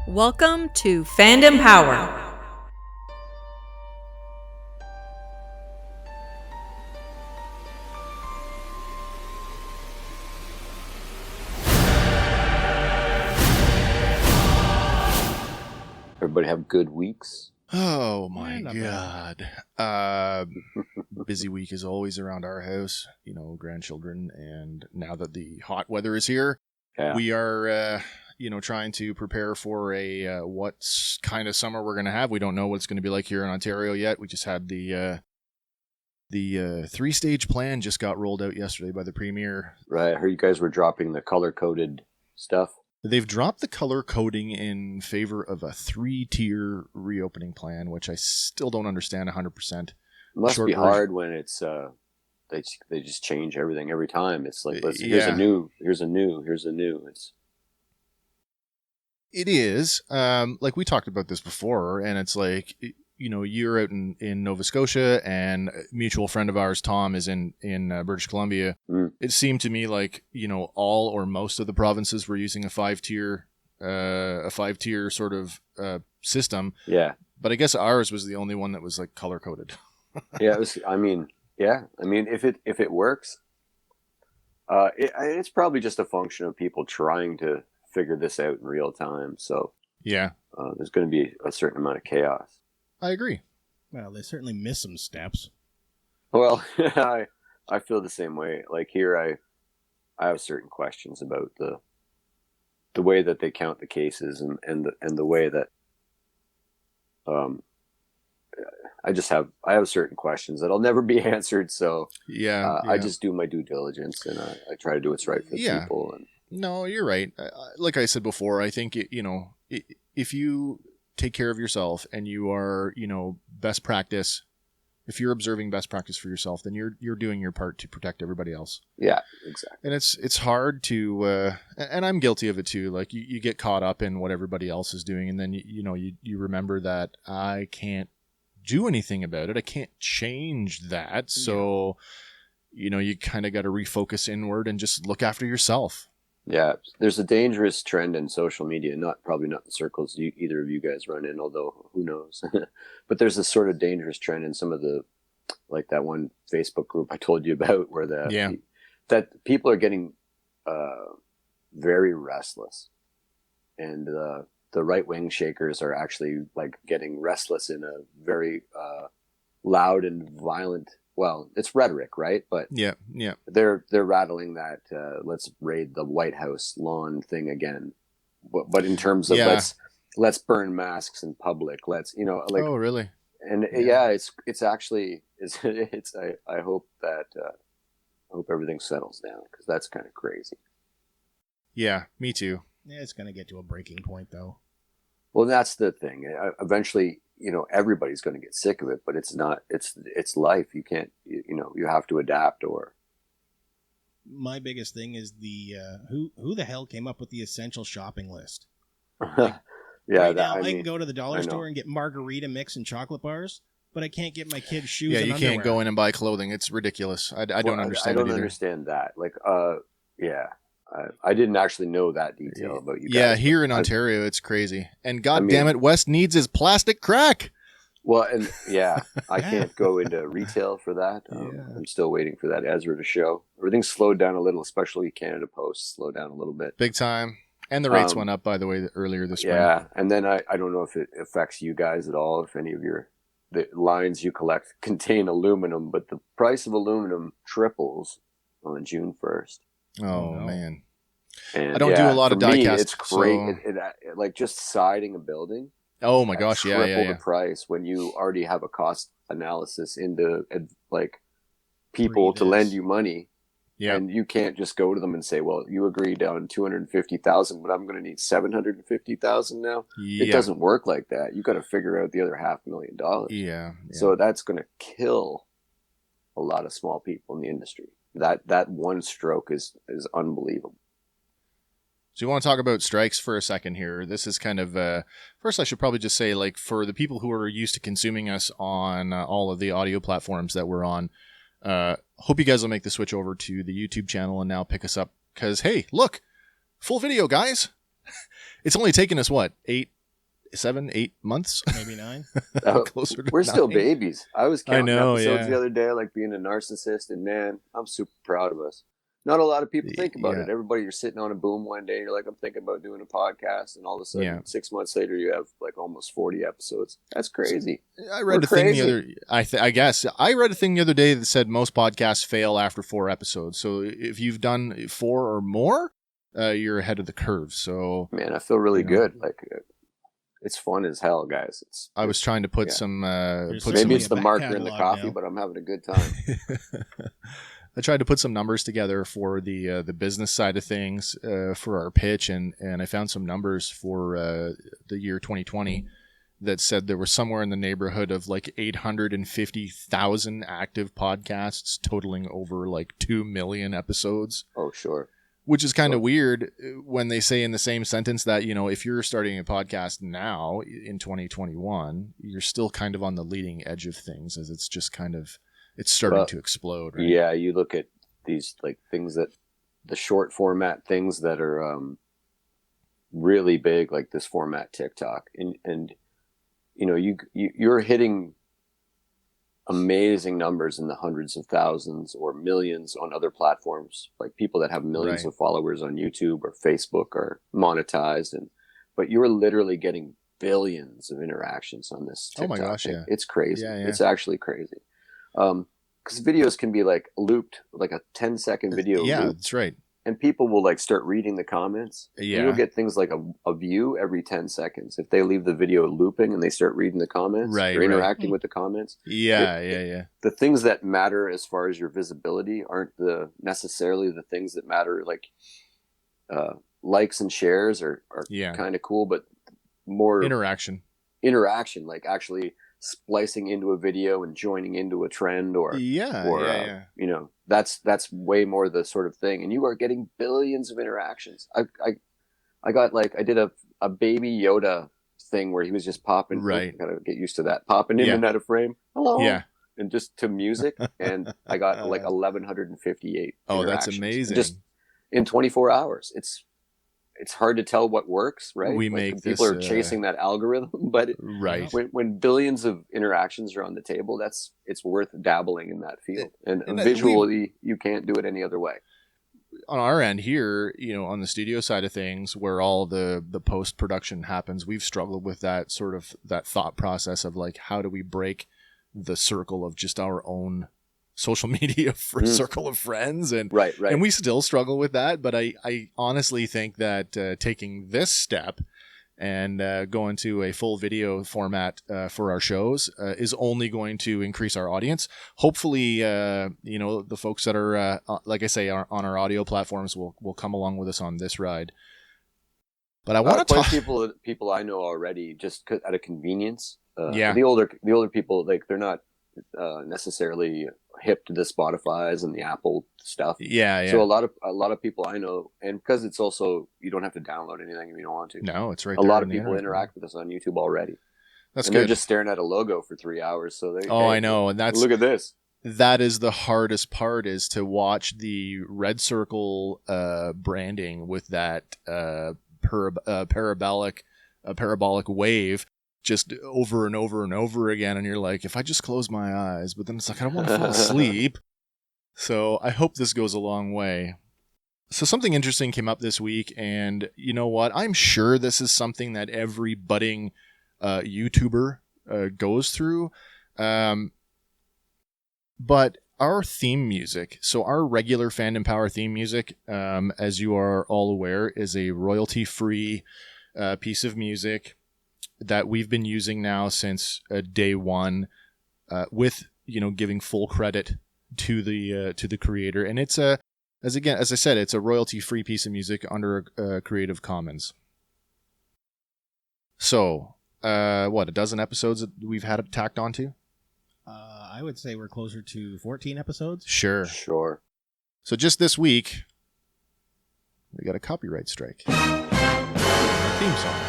Welcome to Fandom Power. Everybody have good weeks? Oh my God. Busy week is always around our house, grandchildren. And now that the hot weather is here, we are, trying to prepare for what kind of summer we're going to have. We don't know what it's going to be like here in Ontario yet. We just had the 3-stage plan just got rolled out yesterday by the Premier. Right. I heard you guys were dropping the color-coded stuff. They've dropped the color coding in favor of a 3-tier reopening plan, which I still don't understand 100%. It must be hard when it's they just change everything every time. It's like here's a new. It is. Like we talked about this before, and it's like, you're out in Nova Scotia, and a mutual friend of ours, Tom, is in British Columbia. It seemed to me like, all or most of the provinces were using a 5-tier sort of system. Yeah. But I guess ours was the only one that was like color coded. Yeah, it was. I mean, if it works, it's probably just a function of people trying to figure this out in real time. So yeah, there's going to be a certain amount of chaos. I agree. Well, they certainly miss some steps. Well, I feel the same way. Like here, I have certain questions about the way that they count the cases and the way that I have certain questions that'll never be answered. So yeah. I just do my due diligence, and I try to do what's right for people. And no, you're right. Like I said before, I think if you take care of yourself and you are, best practice. If you're observing best practice for yourself, then you're doing your part to protect everybody else. Yeah, exactly. And it's hard to, and I'm guilty of it too. Like you get caught up in what everybody else is doing, and then you remember that I can't do anything about it. I can't change that. So, you kind of got to refocus inward and just look after yourself. Yeah, there's a dangerous trend in social media, probably not the circles either of you guys run in, although who knows. But there's this sort of dangerous trend in some of like that one Facebook group I told you about, where that people are getting very restless, and the right-wing shakers are actually like getting restless in a very loud and violent. Well, it's rhetoric, right? But yeah, they're rattling that let's raid the White House lawn thing again, but in terms of let's burn masks in public. Let's oh really? And it's actually I hope everything settles down, because that's kind of crazy. Yeah, me too. Yeah, it's gonna get to a breaking point though. Well, that's the thing. Eventually, everybody's going to get sick of it, but it's not. It's life. You can't. You have to adapt. Or my biggest thing is the who the hell came up with the essential shopping list? Yeah, I can go to the dollar store and get margarita mix and chocolate bars, but I can't get my kids shoes. Yeah, and you underwear. Can't go in and buy clothing. It's ridiculous. I don't understand. I don't understand that. Like, I didn't actually know that detail about you guys. Yeah, here in Ontario, it's crazy. And damn it, West needs his plastic crack. Well, and I can't go into retail for that. I'm still waiting for that Ezra to show. Everything's slowed down a little, especially Canada Post slowed down a little bit. Big time. And the rates went up, by the way, earlier this spring. Yeah, and then I don't know if it affects you guys at all, if any of the lines you collect contain aluminum, but the price of aluminum triples on June 1st. Oh, man. And I don't do a lot of die cast. It's great. So... It like just siding a building. Oh my gosh, triple the price when you already have a cost analysis into like people to lend you money. Yeah. And you can't just go to them and say, well, you agreed on $250,000, but I'm going to need $750,000 now. Yeah. It doesn't work like that. You got to figure out the other $500,000. Yeah. So that's going to kill a lot of small people in the industry. That one stroke is unbelievable. So you want to talk about strikes for a second here. This is kind of, first I should probably just say, like, for the people who are used to consuming us on all of the audio platforms that we're on, hope you guys will make the switch over to the YouTube channel and now pick us up. Because, hey, look, full video, guys. It's only taken us, 8 7, 8 months. Maybe 9. Closer to We're still 9. babies. I was counting episodes yeah. the other day, like being a narcissist, and man, I'm super proud of us. Not a lot of people think about it. Everybody, you're sitting on a boom one day, you're like, I'm thinking about doing a podcast, and all of a sudden, 6 months later, you have like almost 40 episodes. That's crazy. I read a thing the other. I guess I read a thing the other day that said most podcasts fail after 4 episodes. So if you've done 4 or more, you're ahead of the curve. So man, I feel really good. Like it's fun as hell, guys. I was trying to put some. Maybe it's the marker in the coffee, but I'm having a good time. I tried to put some numbers together for the business side of things for our pitch, and I found some numbers for the year 2020 that said there was somewhere in the neighborhood of like 850,000 active podcasts, totaling over like 2 million episodes. Oh, sure. Which is kind of weird when they say in the same sentence that, you know, if you're starting a podcast now in 2021, you're still kind of on the leading edge of things, as it's just kind of, it's starting to explode, right? Yeah, you look at these like things that, the short format things that are really big, like this format TikTok, and you know, you're hitting amazing numbers in the hundreds of thousands or millions on other platforms, like people that have millions of followers on YouTube or Facebook are monetized, but you're literally getting billions of interactions on this TikTok. Oh my gosh, yeah. It's crazy. Yeah. It's actually crazy. Because videos can be like looped, like a 10-second video. Yeah, loop, that's right. and people will like start reading the comments. Yeah. You'll get things like a view every 10 seconds. If they leave the video looping and they start reading the comments or interacting with the comments. Yeah. The things that matter as far as your visibility aren't necessarily the things that matter. Like likes and shares are kind of cool, but more interaction, like actually splicing into a video and joining into a trend or you know, that's way more the sort of thing, and you are getting billions of interactions. I got like, I did a baby Yoda thing where he was just popping, gotta get used to that, popping in and out of frame, hello, and just to music, and I got like 1158 that's amazing, just in 24 hours. It's hard to tell what works, right? We like make people this, are chasing that algorithm, but when billions of interactions are on the table, it's worth dabbling in that field. And visually, you can't do it any other way. On our end here, you know, on the studio side of things, where all the post production happens, we've struggled with that sort of that thought process of like, how do we break the circle of just our own social media for a circle of friends, and and we still struggle with that. But I honestly think that taking this step and going to a full video format for our shows is only going to increase our audience. Hopefully, you know, the folks that are like I say on our audio platforms will come along with us on this ride. But I want to talk people I know already, just out of convenience. The older people, like, they're not necessarily hip to the Spotify's and the Apple stuff. So a lot of people I know, and because it's also, you don't have to download anything if you don't want to. No, it's right. A lot of people interact with us on YouTube already. That's good. They're just staring at a logo for 3 hours. So they I know, and that's, look at this. That is the hardest part, is to watch the red circle branding with that parabolic wave just over and over and over again, and you're like, if I just close my eyes, but then it's like, I don't want to fall asleep. So I hope this goes a long way. So something interesting came up this week, and you know what? I'm sure this is something that every budding YouTuber goes through. But our theme music, so our regular Fandom Power theme music, as you are all aware, is a royalty-free piece of music that we've been using now since day one, with, you know, giving full credit to the creator. And it's as I said, it's a royalty-free piece of music under Creative Commons. So, a dozen episodes that we've had it tacked onto? I would say we're closer to 14 episodes. Sure. So just this week, we got a copyright strike. Our theme song.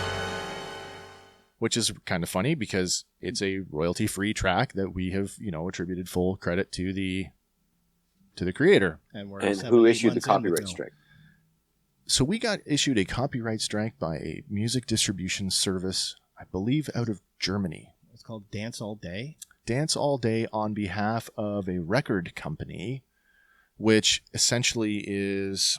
Which is kind of funny because it's a royalty-free track that we have, you know, attributed full credit to the creator. And who issued the copyright strike? So we got issued a copyright strike by a music distribution service I believe out of Germany. It's called Dance All Day. Dance All Day on behalf of a record company, which essentially is,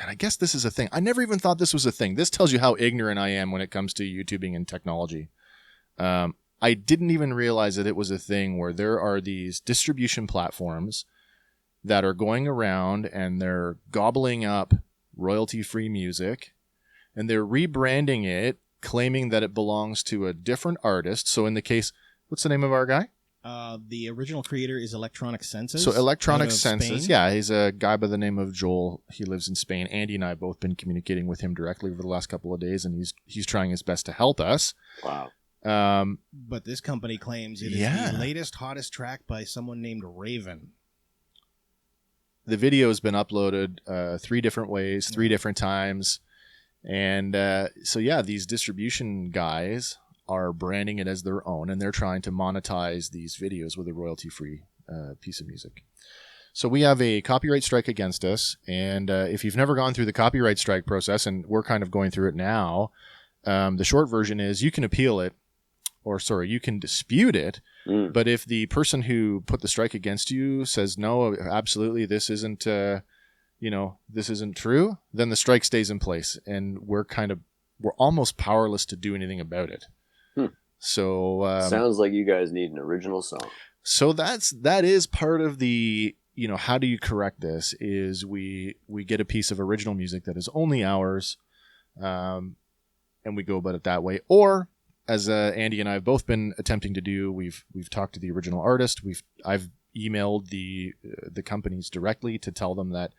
and I guess this is a thing. I never even thought this was a thing. This tells you how ignorant I am when it comes to YouTubing and technology. I didn't even realize that it was a thing where there are these distribution platforms that are going around and they're gobbling up royalty-free music and they're rebranding it, claiming that it belongs to a different artist. So in the case, what's the name of our guy? The original creator is Electronic Senses. So Electronic out of Senses, Spain. yeah, he's a guy by the name of Joel. He lives in Spain. Andy and I have both been communicating with him directly over the last couple of days, and he's trying his best to help us. Wow. But this company claims it is the latest, hottest track by someone named Raven. The video has been uploaded 3 different ways, 3 different times. And so, yeah, these distribution guys are branding it as their own, and they're trying to monetize these videos with a royalty-free piece of music. So we have a copyright strike against us, and if you've never gone through the copyright strike process, and we're kind of going through it now, the short version is you can appeal it, you can dispute it, but if the person who put the strike against you says, no, absolutely, this isn't, this isn't true, then the strike stays in place, and we're almost powerless to do anything about it. So sounds like you guys need an original song. So that is part of the, how do you correct this? Is we get a piece of original music that is only ours, and we go about it that way. Or as Andy and I have both been attempting to do, we've talked to the original artist. I've emailed the companies directly to tell them that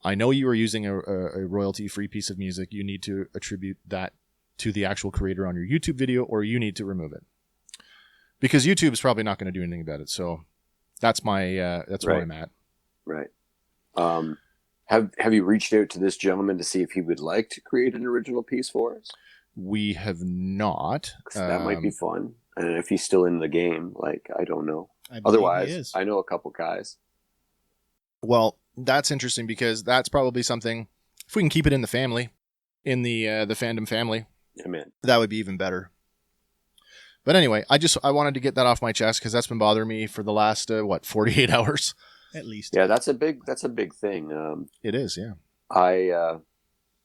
I know you are using a royalty-free piece of music. You need to attribute that to the actual creator on your YouTube video, or you need to remove it, because YouTube is probably not going to do anything about it. So that's where I'm at. Right. Have you reached out to this gentleman to see if he would like to create an original piece for us? We have not. That might be fun. And if he's still in the game, I don't know. Otherwise, I know a couple guys. Well, that's interesting, because that's probably something, if we can keep it in the family, in the fandom family, Amen. That would be even better. But anyway, I wanted to get that off my chest, because that's been bothering me for the last 48 hours at least. Yeah, that's a big thing. It is, yeah. I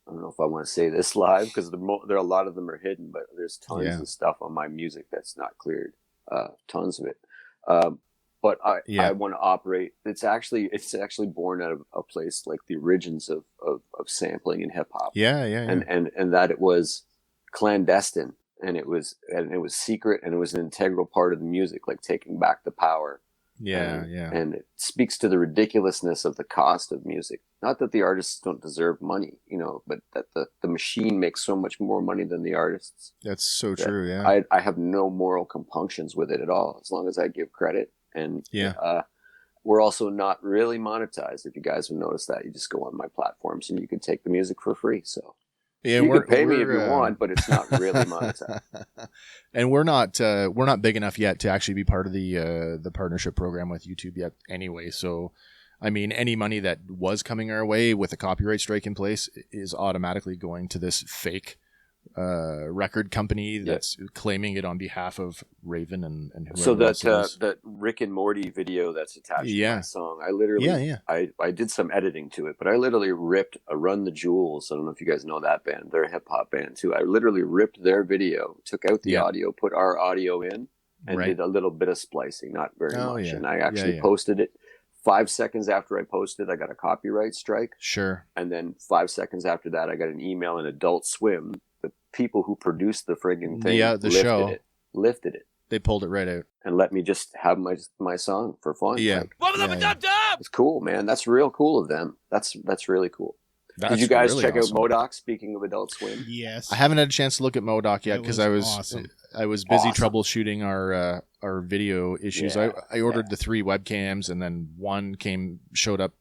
don't know if I want to say this live, because there are a lot of them are hidden, but there's tons of stuff on my music that's not cleared. Tons of it. But I want to operate. It's actually born out of a place like the origins of sampling in hip hop. Yeah. And that it was clandestine, and it was secret, and it was an integral part of the music, like taking back the power. Yeah. And it speaks to the ridiculousness of the cost of music. Not that the artists don't deserve money, but that the machine makes so much more money than the artists. That's so true. Yeah. I have no moral compunctions with it at all, as long as I give credit. And we're also not really monetized. If you guys have noticed that, you just go on my platforms and you can take the music for free. So you can pay me if you want, but it's not really monetized. And we're not big enough yet to actually be part of the partnership program with YouTube yet anyway. So, I mean, any money that was coming our way with a copyright strike in place is automatically going to this fake record company that's claiming it on behalf of Raven and whoever. So that Rick and Morty video that's attached to my song, I literally I did some editing to it, but I literally ripped Run the Jewels. I don't know if you guys know that band. They're a hip hop band too. I literally ripped their video, took out the audio, put our audio in, and did a little bit of splicing, not very much. And I actually posted it. 5 seconds after I posted, I got a copyright strike. Sure. And then 5 seconds after that, I got an email in Adult Swim. The people who produced the friggin' thing lifted it. They pulled it right out and let me just have my song for fun. Yeah. It's cool, man. That's real cool of them. That's really cool. Did you guys check out MODOK, speaking of Adult Swim? Yes. I haven't had a chance to look at MODOK yet, because I was busy troubleshooting our video issues. I ordered the 3 webcams, and then one showed up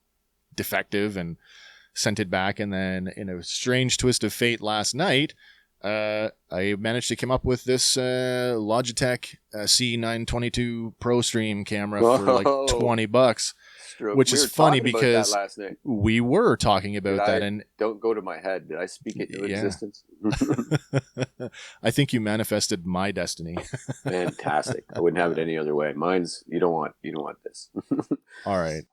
defective and sent it back. And then in a strange twist of fate last night, I managed to come up with this Logitech C922 Pro Stream camera for like $20. stroke. Which We is were funny talking about because that last night. we were talking about Did that, I- and Don't go to my head. Did I speak it into Yeah. existence? I think you manifested my destiny. Fantastic. I wouldn't have it any other way. Mine's you don't want this. All right.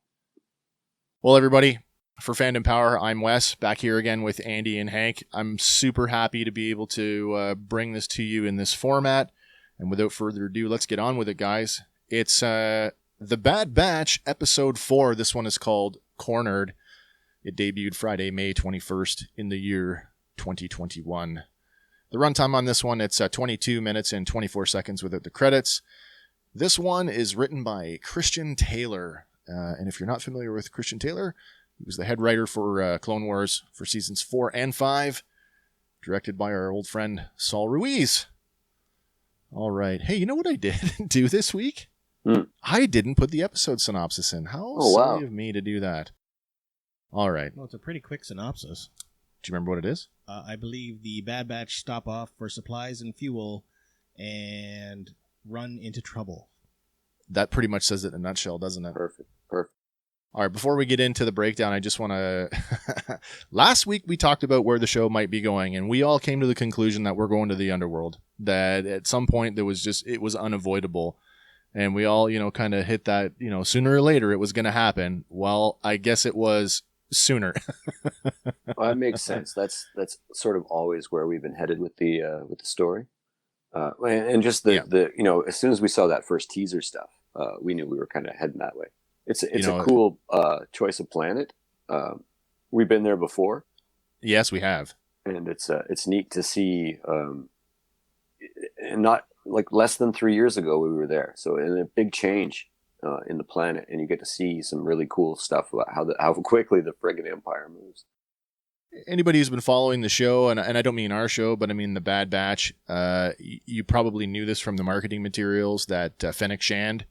Well, everybody, for Fandom Power, I'm Wes, back here again with Andy and Hank. I'm super happy to be able to bring this to you in this format. And without further ado, let's get on with it, guys. It's The Bad Batch, Episode 4. This one is called Cornered. It debuted Friday, May 21st in the year 2021. The runtime on this one, it's 22 minutes and 24 seconds without the credits. This one is written by Christian Taylor. And if you're not familiar with Christian Taylor, he was the head writer for Clone Wars for seasons 4 and 5, directed by our old friend Saul Ruiz. All right. Hey, you know what I did do this week? I didn't put the episode synopsis in. How silly of me to do that. All right. Well, it's a pretty quick synopsis. Do you remember what it is? I believe the Bad Batch stop off for supplies and fuel and run into trouble. That pretty much says it in a nutshell, doesn't it? Perfect. All right, before we get into the breakdown, I just want to... Last week, we talked about where the show might be going, and we all came to the conclusion that we're going to the underworld. That at some point, it was unavoidable. And we all, kind of hit that, sooner or later, it was going to happen. Well, I guess it was sooner. Well, that makes sense. That's sort of always where we've been headed with the story. And just the as soon as we saw that first teaser stuff, we knew we were kind of heading that way. It's a cool choice of planet. We've been there before. Yes, we have, and it's neat to see. And not like less than 3 years ago we were there, so in a big change in the planet, and you get to see some really cool stuff about how quickly the friggin' Empire moves. Anybody who's been following the show, and I don't mean our show, but I mean the Bad Batch, you probably knew this from the marketing materials that Fennec Shand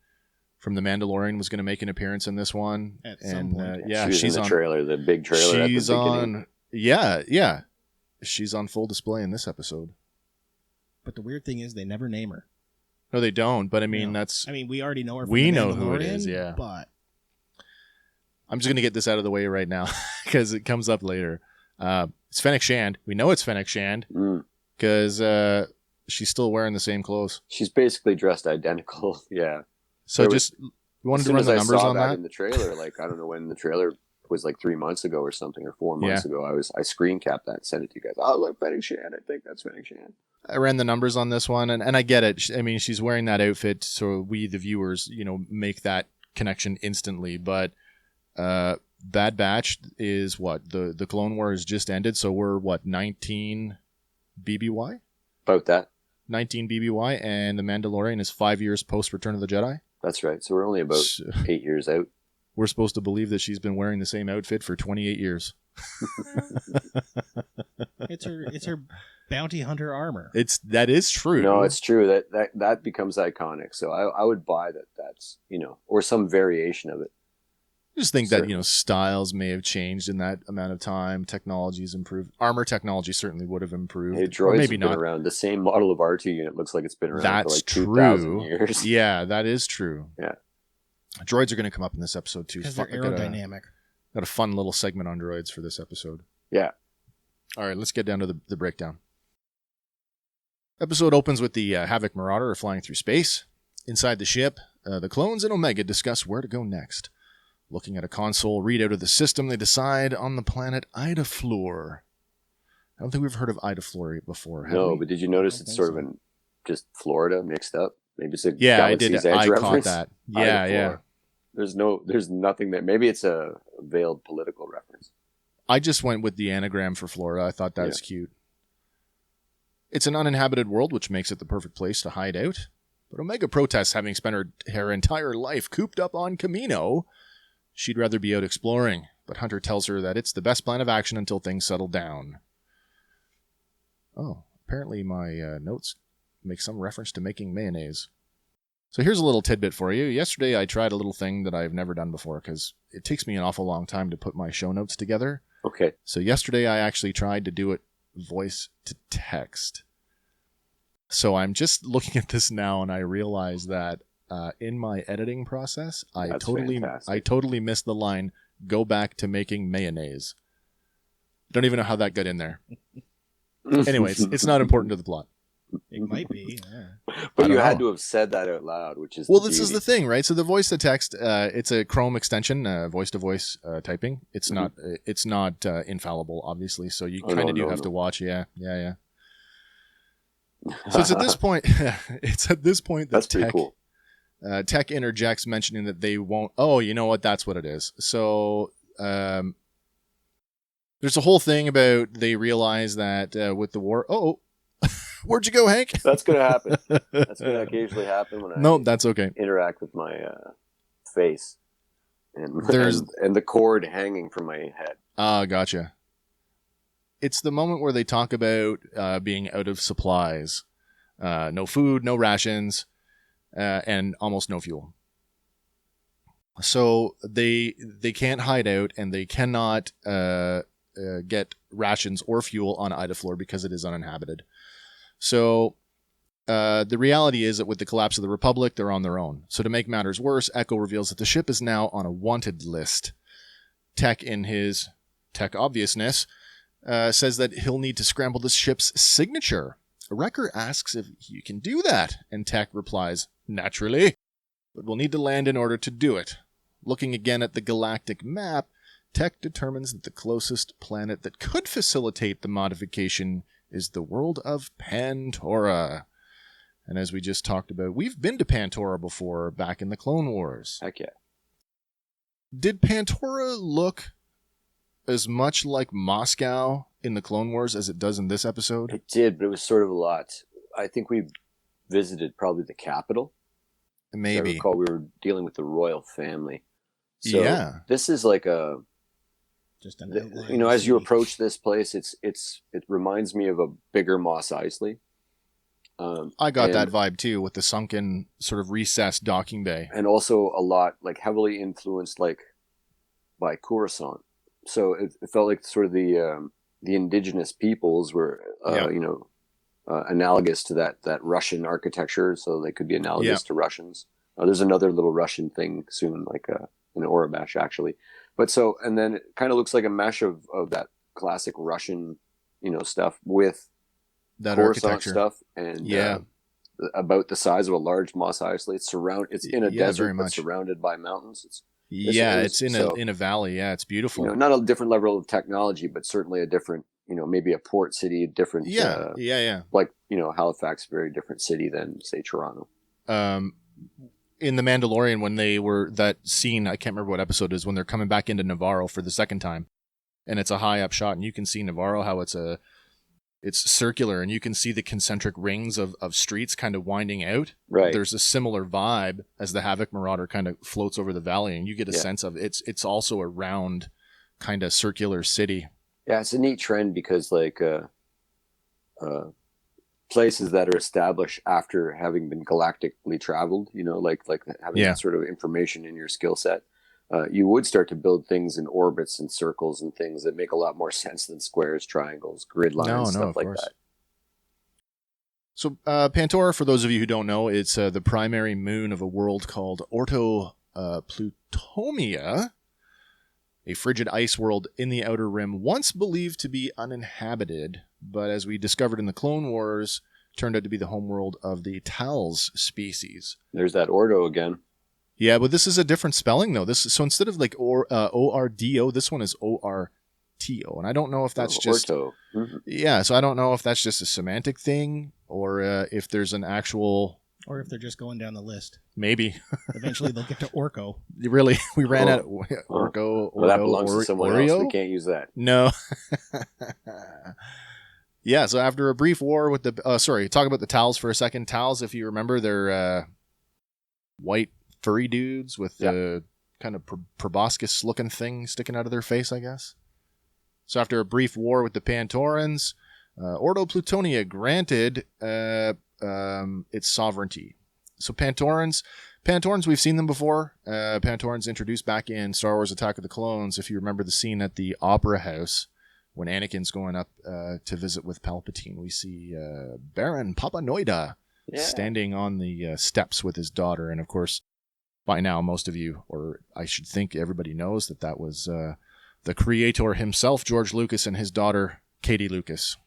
from The Mandalorian was going to make an appearance in this one. At some point. She's in the trailer, the big trailer. She's at the beginning. yeah. She's on full display in this episode. But the weird thing is they never name her. No, they don't, but I mean, we already know her from we The know who it Mandalorian, is, yeah. But I'm just going to get this out of the way right now because it comes up later. It's Fennec Shand. We know it's Fennec Shand because she's still wearing the same clothes. She's basically dressed identical. Yeah. So you wanted to run the numbers on that? In the trailer, I don't know when the trailer was, 3 months ago or something, or 4 months ago. I screen capped that and sent it to you guys. Oh, look, Fennec Shand. I think that's Fennec Shand. I ran the numbers on this one, and I get it. I mean, she's wearing that outfit, so we, the viewers, make that connection instantly. But Bad Batch is what? The Clone Wars just ended, so we're, 19 BBY? About that. 19 BBY, and The Mandalorian is 5 years post Return of the Jedi? That's right. So we're only about 8 years out. We're supposed to believe that she's been wearing the same outfit for 28 years. it's her bounty hunter armor. That is true. No, it's true. That becomes iconic. So I would buy that's, or some variation of it. I just think that, styles may have changed in that amount of time. Technology's improved. Armor technology certainly would have improved. Hey, droids have been around. The same model of R2 unit looks like it's been around for 2,000 years. Yeah, that is true. Yeah. Droids are going to come up in this episode too. Because they're aerodynamic. Got a fun little segment on droids for this episode. Yeah. All right, let's get down to the breakdown. Episode opens with the Havoc Marauder flying through space. Inside the ship, the clones and Omega discuss where to go next. Looking at a console readout of the system, they decide on the planet Ida Fleur. I don't think we've heard of Ida Fleur before, have we? But did you notice it's sort of in just Florida mixed up? Maybe it's a I did. Galaxy's Edge I reference. caught that. Yeah. There's nothing there. Maybe it's a veiled political reference. I just went with the anagram for Florida. I thought that was cute. It's an uninhabited world, which makes it the perfect place to hide out. But Omega protests having spent her entire life cooped up on Camino. She'd rather be out exploring, but Hunter tells her that it's the best plan of action until things settle down. Oh, apparently my notes make some reference to making mayonnaise. So here's a little tidbit for you. Yesterday I tried a little thing that I've never done before because it takes me an awful long time to put my show notes together. Okay. So yesterday I actually tried to do it voice to text. So I'm just looking at this now and I realize that in my editing process, I That's totally fantastic. missed the line, go back to making mayonnaise. Don't even know how that got in there. Anyway, it's not important to the plot. It might be. Yeah. But I you don't had know. to have said that out loud, which is Well, the this is beauty. the thing, right? So the voice to text, it's a Chrome extension, voice-to-voice typing. It's not infallible, obviously. So you kind of do have to watch. Yeah. So it's at this point. That That's pretty cool. Tech interjects, mentioning that they won't. Oh, you know what? That's what it is. So there's a whole thing about they realize that with the war. Oh, where'd you go, Hank? That's going to happen. That's going to occasionally happen when I No, that's okay. interact with my face and There's- and the cord hanging from my head. Ah, gotcha. It's the moment where they talk about being out of supplies. No food, no rations, and almost no fuel. So they can't hide out, and they cannot get rations or fuel on Ida Floor because it is uninhabited. So the reality is that with the collapse of the Republic, they're on their own. So to make matters worse, Echo reveals that the ship is now on a wanted list. Tech, in his tech obviousness, says that he'll need to scramble the ship's signature. Wrecker asks if you can do that, and Tech replies, naturally, but we'll need to land in order to do it. Looking again at the galactic map, Tech determines that the closest planet that could facilitate the modification is the world of Pantora. And as we just talked about, we've been to Pantora before, back in the Clone Wars. Heck yeah. Did Pantora look as much like Moscow in the Clone Wars as it does in this episode? It did, but it was sort of a lot. I think we visited probably the capital. Maybe. I recall we were dealing with the royal family. So Yeah. this is like a, Just an outline. you know, as you approach this place, it reminds me of a bigger Mos Eisley. I got and- that vibe too, with the sunken, sort of recessed docking bay. and also a lot like heavily influenced like by Coruscant. So it felt like sort of the indigenous peoples were analogous to that Russian architecture, so they could be analogous to Russians. There's another little Russian thing soon, like in Orabash actually. But so, and then it kind of looks like a mesh of that classic Russian, stuff with That Coruscant architecture. stuff, and Yeah. about the size of a large Mos Eisley. It's in a Yeah, desert, very but much. surrounded by mountains. It's in so- a valley. Yeah, it's beautiful. Not a different level of technology, but certainly a different, maybe a port city, different. Yeah. Like Halifax, very different city than say Toronto. In The Mandalorian, when they were, that scene, I can't remember what episode it is, when they're coming back into Navarro for the second time, and it's a high up shot, and you can see Navarro, how it's circular, and you can see the concentric rings of streets kind of winding out. Right. There's a similar vibe as the Havoc Marauder kind of floats over the valley, and you get a sense of it's also a round kind of circular city. Yeah, it's a neat trend because places that are established after having been galactically traveled, like having that sort of information in your skill set, you would start to build things in orbits and circles and things that make a lot more sense than squares, triangles, grid lines, stuff like that. So Pantora, for those of you who don't know, it's the primary moon of a world called Orto Plutomia, a frigid ice world in the Outer Rim, once believed to be uninhabited, but as we discovered in the Clone Wars, turned out to be the homeworld of the Tals species. There's that Ordo again. Yeah, but this is a different spelling, though. So instead of like O-R-D-O, this one is O-R-T-O, and I don't know if that's just... Orto. Mm-hmm. Yeah, so I don't know if that's just a semantic thing, or if there's an actual... Or if they're just going down the list. Maybe. Eventually they'll get to Orko. Really? We ran out of Orko, Well, that belongs to someone Oreo? else. We can't use that. No. Yeah, so after a brief war with the... talk about the Tals for a second. Tals, if you remember, they're white furry dudes with the kind of proboscis-looking thing sticking out of their face, I guess. So after a brief war with the Pantorans, Ordo Plutonia granted its sovereignty. So Pantorans, we've seen them before. Pantorans introduced back in Star Wars Attack of the Clones, if you remember the scene at the Opera House when Anakin's going up to visit with Palpatine. We see Baron Papanoida standing on the steps with his daughter. And of course, by now, most of you, or I should think everybody knows that was the creator himself, George Lucas, and his daughter, Katie Lucas.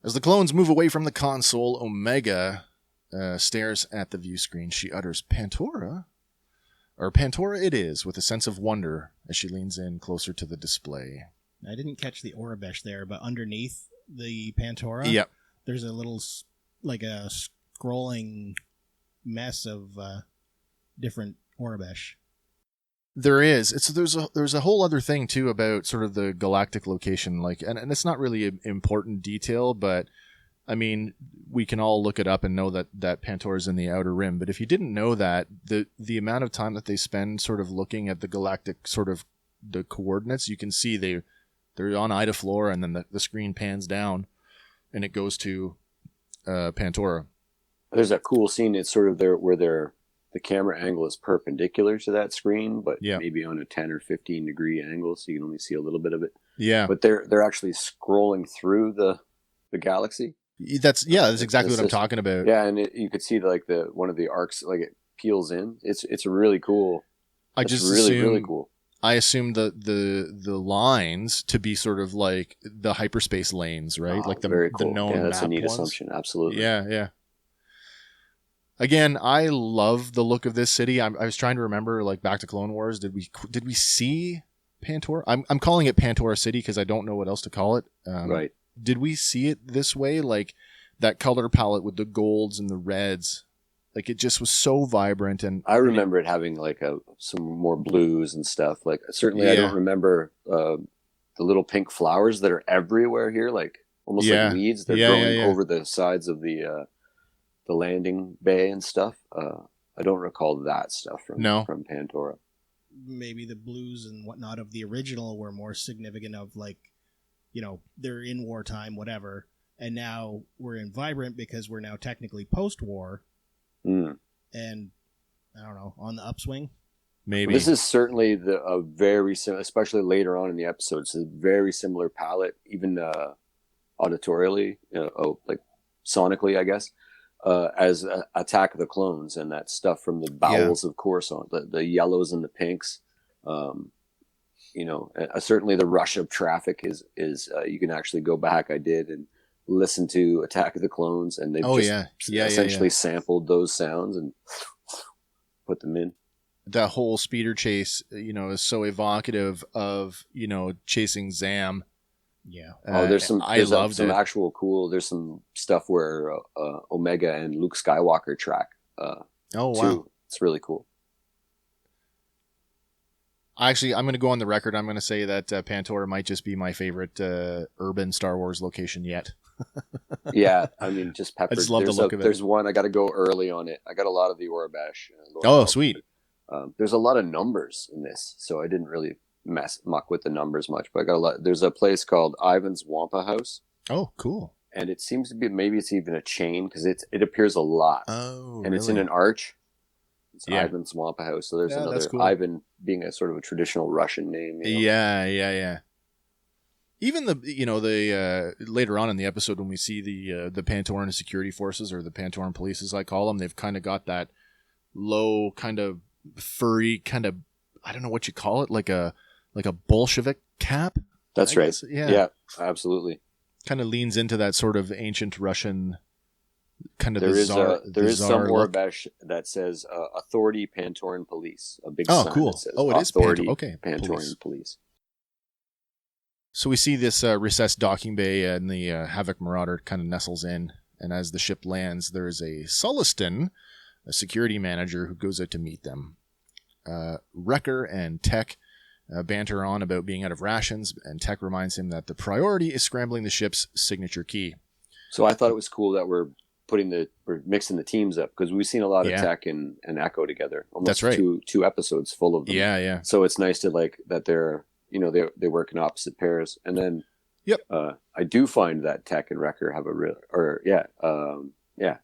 As the clones move away from the console, Omega stares at the view screen. She utters, "Pantora?" Or "Pantora it is," with a sense of wonder as she leans in closer to the display. I didn't catch the Orabesh there, but underneath the Pantora, Yep. there's a little, like a scrolling mess of different Orabesh. There is. There's a whole other thing too about sort of the galactic location, like, and it's not really an important detail, but I mean, we can all look it up and know that Pantora is in the outer rim. But if you didn't know that, the amount of time that they spend sort of looking at the galactic sort of the coordinates, you can see they're on Ida Flor, and then the screen pans down, and it goes to Pantora. There's a cool scene. It's sort of there where the camera angle is perpendicular to that screen, but maybe on a 10 or 15 degree angle, so you can only see a little bit of it. Yeah. But they're actually scrolling through the galaxy. That's exactly what I'm talking about. Yeah, and you could see like one of the arcs, like it peels in. It's really cool. Really cool. I assume the lines to be sort of like the hyperspace lanes, right? Like the known map. That's a neat ones. assumption. Absolutely. Yeah. Again, I love the look of this city. I was trying to remember, like, back to Clone Wars. Did we see Pantora? I'm calling it Pantora City because I don't know what else to call it. Right. Did we see it this way? Like that color palette with the golds and the reds. Like, it just was so vibrant. And I remember it having like some more blues and stuff. Like, certainly I don't remember the little pink flowers that are everywhere here, like almost like weeds. They're growing over the sides of the landing bay and stuff. I don't recall that stuff from Pantora. Maybe the blues and whatnot of the original were more significant of, like, you know, they're in wartime, whatever, and now we're in vibrant because we're now technically post-war, and I don't know, on the upswing. Maybe this is certainly a very similar, especially later on in the episodes, a very similar palette, even auditorially, like sonically, I guess. As Attack of the Clones and that stuff from the bowels of Coruscant, the yellows and the pinks. Certainly the rush of traffic is you can actually go back. I did and listen to Attack of the Clones, and they've essentially sampled those sounds and put them in. That whole speeder chase, is so evocative of, chasing Zam. Yeah. There's some actual cool. There's some stuff where Omega and Luke Skywalker track. Wow. Too. It's really cool. Actually, I'm going to go on the record. I'm going to say that Pantora might just be my favorite urban Star Wars location yet. Yeah, I mean, just peppered. I just love the look of it. There's one, I got to go early on it. I got a lot of the Orabesh. Sweet. There's a lot of numbers in this, so I didn't really muck with the numbers much, but I got a lot. There's a place called Ivan's Wampa House. Oh, cool. And it seems to be, maybe it's even a chain, because it appears a lot. Oh, and really? it's in an arch. It's Ivan's Wampa House. So there's another cool. Ivan being a sort of a traditional Russian name. Yeah. Even the later on in the episode when we see the Pantoran security forces, or the Pantoran police as I call them, they've kind of got that low kind of furry kind of, I don't know what you call it, like a Bolshevik cap. That's right. Yeah, absolutely. Kind of leans into that sort of ancient Russian kind of there is some look. Orabesh that says Authority Pantoran Police. A big sign cool. that says it is Authority Pantoran Police. So we see this recessed docking bay, and the Havoc Marauder kind of nestles in. And as the ship lands, there is a Sullustan, a security manager, who goes out to meet them. Wrecker and Tech banter on about being out of rations, and Tech reminds him that the priority is scrambling the ship's signature key. So I thought it was cool that we're mixing the teams up, because we've seen a lot of Tech and Echo together. Almost That's right. Two episodes full of them. Yeah. So it's nice to like that they're they work in opposite pairs, and then I do find that Tech and Wrecker have a real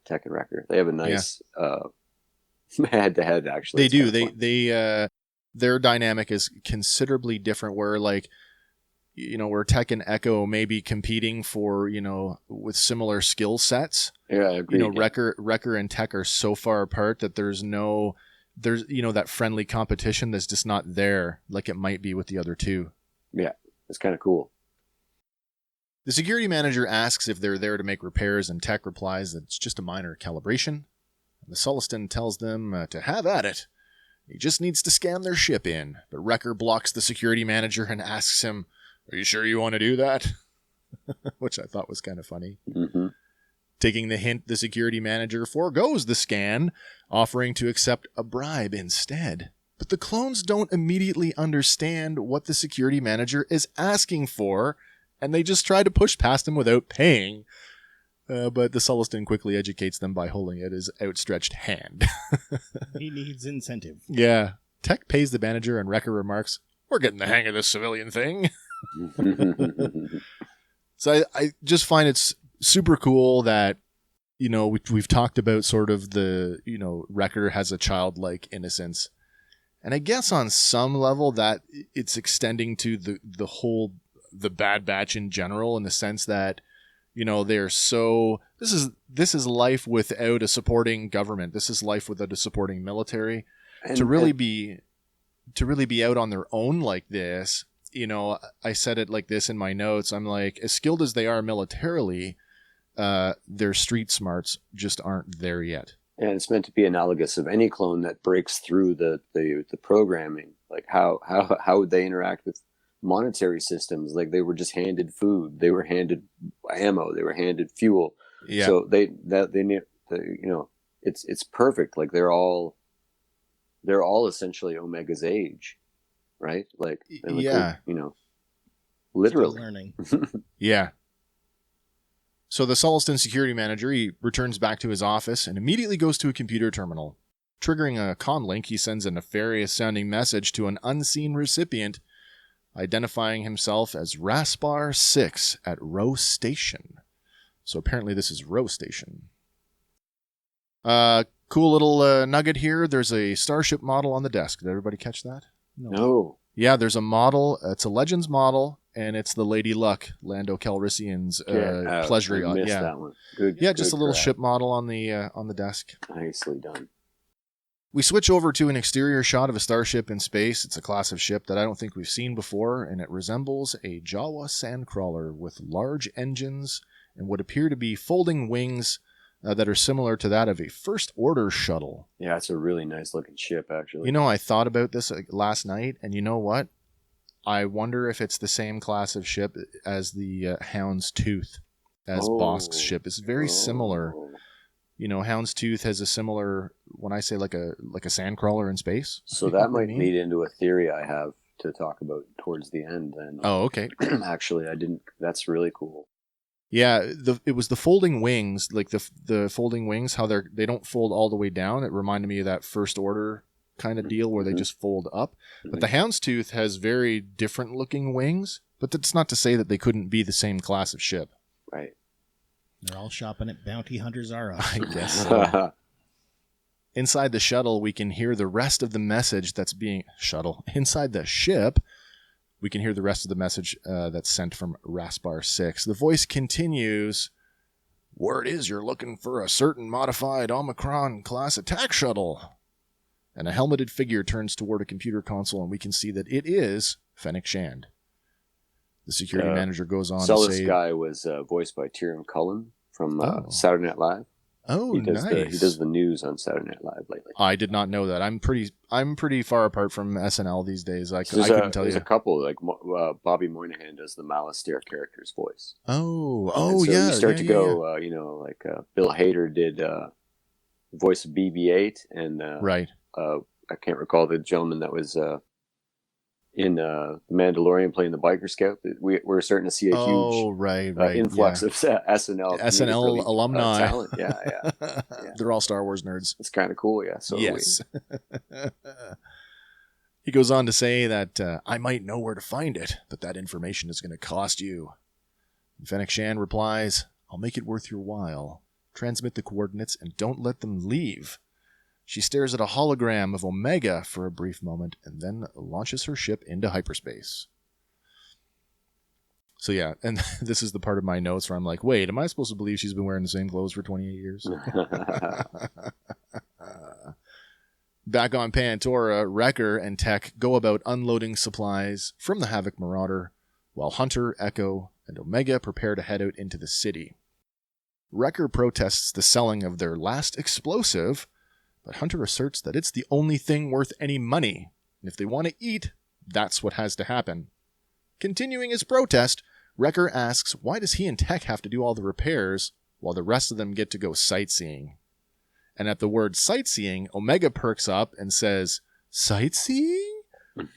Tech and Wrecker, they have a nice head to head. Actually, they do. They their dynamic is considerably different. Where like where Tech and Echo may be competing for, with similar skill sets. Yeah, I agree. Wrecker and Tech are so far apart that there's that friendly competition that's just not there like it might be with the other two. Yeah, it's kind of cool. The security manager asks if they're there to make repairs, and Tech replies that it's just a minor calibration. And the Sullustan tells them to have at it. He just needs to scan their ship in. But Wrecker blocks the security manager and asks him, "Are you sure you want to do that?" Which I thought was kind of funny. Mm-hmm. Taking the hint, the security manager forgoes the scan, offering to accept a bribe instead. But the clones don't immediately understand what the security manager is asking for, and they just try to push past him without paying. But the Sullustan quickly educates them by holding it his outstretched hand. He needs incentive. Yeah. Tech pays the manager, and Wrecker remarks, "We're getting the hang of this civilian thing." So I just find it's super cool that, we've talked about sort of the, Wrecker has a childlike innocence. And I guess on some level that it's extending to the Bad Batch in general, in the sense that, they're so, this is life without a supporting government. This is life without a supporting military. To really be out on their own like this, I said it like this in my notes. I'm like, as skilled as they are militarily, their street smarts just aren't there yet. And it's meant to be analogous of any clone that breaks through the programming. Like how would they interact with monetary systems? Like they were just handed food, they were handed ammo, they were handed fuel. Yeah. So they need, it's perfect. Like they're all essentially Omega's age, right? Like yeah, literally Still learning. Yeah. So the Sullustan security manager, he returns back to his office and immediately goes to a computer terminal. Triggering a con link, he sends a nefarious-sounding message to an unseen recipient, identifying himself as Raspar 6 at Row Station. So apparently this is Row Station. Cool little nugget here. There's a starship model on the desk. Did everybody catch that? No. Yeah, there's a model. It's a Legends model, and it's the Lady Luck, Lando Calrissian's pleasure yacht. Missed Yeah, that one. Good. yeah, just good a little grab. ship model on the desk. Nicely done. We switch over to an exterior shot of a starship in space. It's a class of ship that I don't think we've seen before, and it resembles a Jawa sandcrawler with large engines and what appear to be folding wings that are similar to that of a First Order shuttle. Yeah, it's a really nice looking ship, actually. I thought about this last night, and you know what? I wonder if it's the same class of ship as the Hound's Tooth, as Bosk's ship. It's very similar. Hound's Tooth has a similar, when I say like a sandcrawler in space. So that might lead into a theory I have to talk about towards the end then. Oh, okay. Actually, I didn't. That's really cool. Yeah, it was the folding wings, like the folding wings, how they don't fold all the way down. It reminded me of that First Order kind of deal where they just fold up. But the Houndstooth has very different looking wings, but that's not to say that they couldn't be the same class of ship. Right. They're all shopping at Bounty Hunters R Us. I guess so. Inside the shuttle, we can hear the rest of the message that's being... Inside the ship, we can hear the rest of the message that's sent from Raspar 6. The voice continues, "Word is you're looking for a certain modified Omicron-class attack shuttle." And a helmeted figure turns toward a computer console, and we can see that it is Fennec Shand. The security manager goes on to say... This guy was voiced by Tyrion Cullen from Saturday Night Live. Oh, nice. He does the news on Saturday Night Live lately. I did not know that. I'm pretty far apart from SNL these days. I couldn't tell you. There's a couple, like Bobby Moynihan does the Malastair character's voice. Oh, so yeah. you start to go, Bill Hader did the voice of BB-8, and right. I can't recall the gentleman that was in The Mandalorian playing the biker scout. We're starting to see a huge influx of SNL alumni. Talent. Yeah. They're all Star Wars nerds. It's kind of cool, yeah. So yes. He goes on to say that I might know where to find it, but that information is going to cost you. And Fennec Shand replies, "I'll make it worth your while. Transmit the coordinates and don't let them leave." She stares at a hologram of Omega for a brief moment and then launches her ship into hyperspace. So yeah, and this is the part of my notes where I'm like, wait, am I supposed to believe she's been wearing the same clothes for 28 years? Back on Pantora, Wrecker and Tech go about unloading supplies from the Havoc Marauder, while Hunter, Echo, and Omega prepare to head out into the city. Wrecker protests the selling of their last explosive, but Hunter asserts that it's the only thing worth any money, and if they want to eat, that's what has to happen. Continuing his protest, Wrecker asks why does he and Tech have to do all the repairs while the rest of them get to go sightseeing? And at the word sightseeing, Omega perks up and says, sightseeing?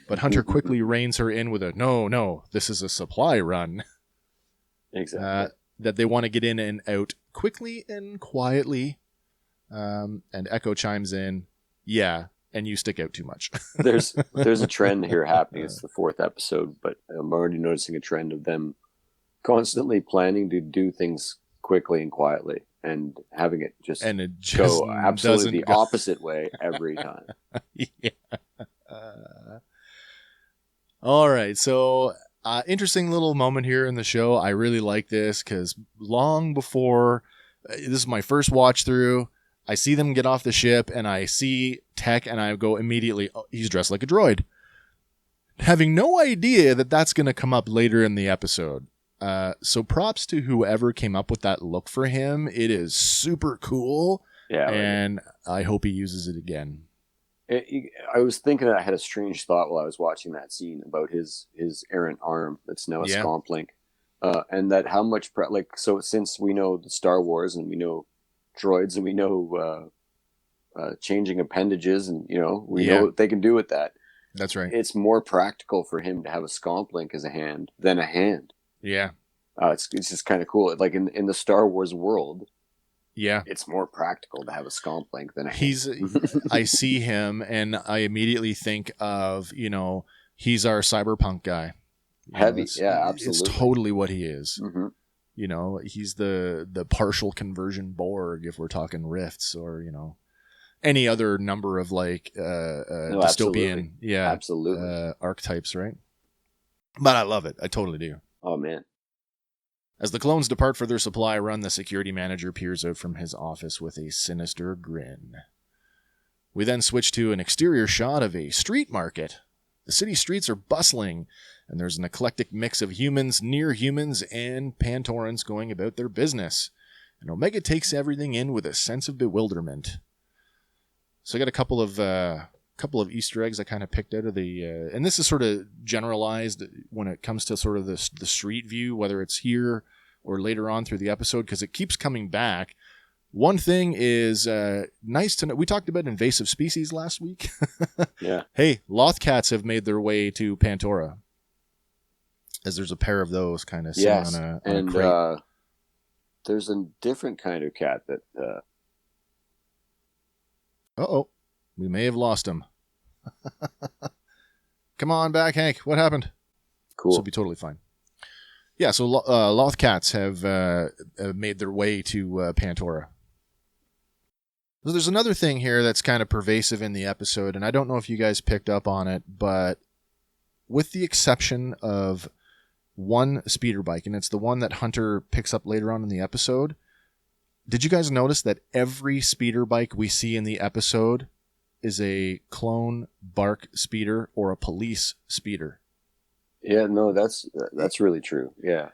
But Hunter quickly reins her in with a, no, this is a supply run. Exactly. That they want to get in and out quickly and quietly. And Echo chimes in, yeah, and you stick out too much. There's a trend here happening. It's the 4th episode, but I'm already noticing a trend of them constantly planning to do things quickly and quietly and having it just go absolutely the opposite way every time. Yeah. All right, so interesting little moment here in the show. I really like this because long before this is my first watch through, I see them get off the ship and I see Tech and I go immediately, oh, he's dressed like a droid. Having no idea that that's going to come up later in the episode. So props to whoever came up with that look for him. It is super cool. Yeah. And I hope he uses it again. I was thinking I had a strange thought while I was watching that scene about his errant arm that's now a scomp link. And that how much, so since we know the Star Wars and we know droids and we know changing appendages and, we know what they can do with that. That's right. It's more practical for him to have a scomp link as a hand than a hand. Yeah. It's just kind of cool. Like in the Star Wars world, yeah, it's more practical to have a scomp link than a hand. I see him and I immediately think of, he's our cyberpunk guy. Heavy, absolutely. It's totally what he is. Mm-hmm. He's the partial conversion Borg if we're talking rifts or, any other number of dystopian absolutely. Archetypes, right? But I love it. I totally do. Oh, man. As the clones depart for their supply run, the security manager peers out from his office with a sinister grin. We then switch to an exterior shot of a street market. The city streets are bustling, and there's an eclectic mix of humans, near humans, and Pantorans going about their business. And Omega takes everything in with a sense of bewilderment. So I got a couple of Easter eggs I kind of picked out of the, and this is sort of generalized when it comes to sort of the street view, whether it's here or later on through the episode, because it keeps coming back. One thing is nice to know. We talked about invasive species last week. Yeah. Hey, loth cats have made their way to Pantora, as there's a pair of those kind of sitting on a crate. There's a different kind of cat that. Uh-oh. We may have lost him. Come on back, Hank. What happened? Cool. This will be totally fine. Yeah, so loth cats have made their way to Pantora. So there's another thing here that's kind of pervasive in the episode, and I don't know if you guys picked up on it, but with the exception of one speeder bike, and it's the one that Hunter picks up later on in the episode, did you guys notice that every speeder bike we see in the episode is a clone BARC speeder or a police speeder? Yeah, no, that's really true. Yeah.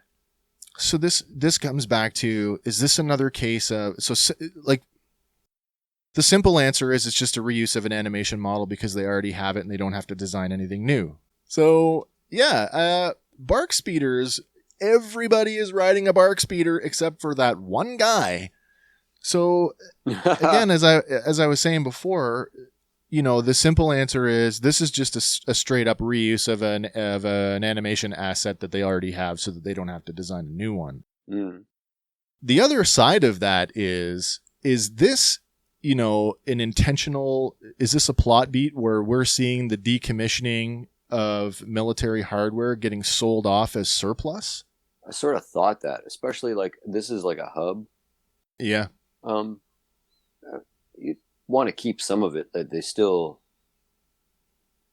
So this comes back to, is this another case of, the simple answer is it's just a reuse of an animation model because they already have it and they don't have to design anything new. So yeah, BARC speeders, everybody is riding a BARC speeder except for that one guy. So again, as I was saying before, the simple answer is this is just a straight up reuse of an animation asset that they already have so that they don't have to design a new one. Mm. The other side of that is this, an intentional, is this a plot beat where we're seeing the decommissioning of military hardware getting sold off as surplus? I sort of thought that, especially this is like a hub. Yeah. You want to keep some of it that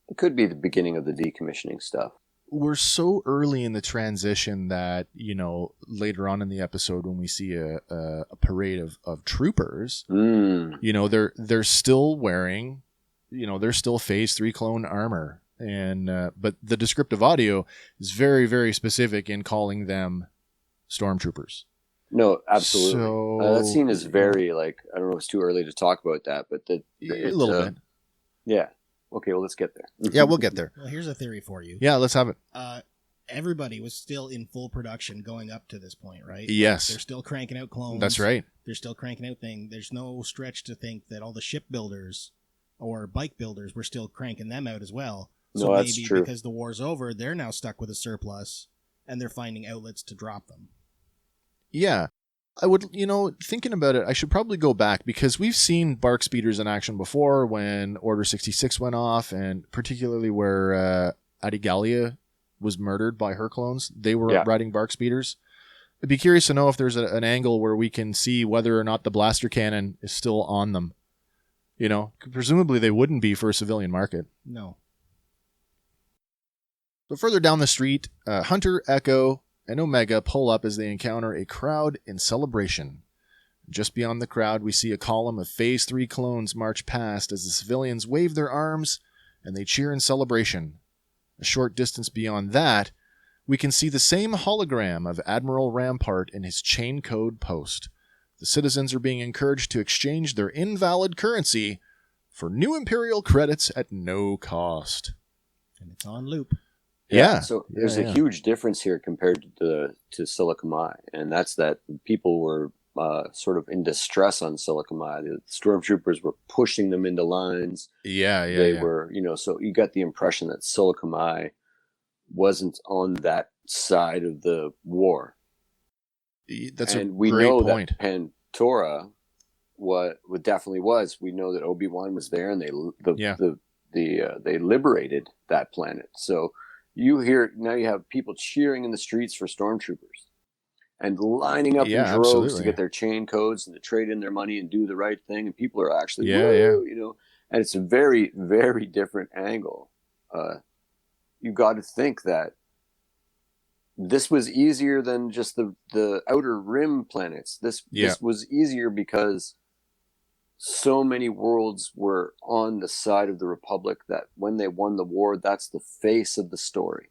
it could be the beginning of the decommissioning stuff. we're so early in the transition that, you know, later on in the episode when we see a parade of troopers, you know, they're still wearing, you know, they're still phase 3 clone armor. And but the descriptive audio is very, very specific in calling them stormtroopers. No, absolutely. So, that scene is very, like, I don't know if it's too early to talk about that, but a little bit. Yeah. Okay, well, let's get there. Yeah, we'll get there. Well, here's a theory for you. Yeah, let's have it. Everybody was still in full production going up to this point, right? Yes. They're still cranking out clones. That's right. They're still cranking out things. There's no stretch to think that all the ship builders or bike builders were still cranking them out as well. So No, that's maybe true. because the war's over, they're now stuck with a surplus and they're finding outlets to drop them. Yeah. I would, you know, thinking about it, I should probably go back because we've seen bark speeders in action before when Order 66 went off, and particularly where Adigalia was murdered by her clones. They were riding bark speeders. I'd be curious to know if there's an angle where we can see whether or not the blaster cannon is still on them. You know, presumably they wouldn't be for a civilian market. No. But further down the street, Hunter, Echo, and Omega pull up as they encounter a crowd in celebration. Just beyond the crowd, we see a column of Phase 3 clones march past as the civilians wave their arms and they cheer in celebration. A short distance beyond that, we can see the same hologram of Admiral Rampart in his chain code post. The citizens are being encouraged to exchange their invalid currency for new Imperial credits at no cost. And it's on loop. Yeah. So there's a huge difference here compared to Silicon Eye, and that's that people were sort of in distress on Silicon Eye. The stormtroopers were pushing them into lines. They were, you know, so you got the impression that Silicon Eye wasn't on that side of the war. That's and a we great know point. that Pantora what definitely was. We know that Obi-Wan was there, and they liberated that planet. So you have people cheering in the streets for stormtroopers and lining up in droves absolutely. to get their chain codes and to trade in their money and do the right thing. And people are actually, you know, and it's a very, very different angle. You got to think that this was easier than just the outer rim planets. This was easier because so many worlds were on the side of the Republic that when they won the war, that's the face of the story.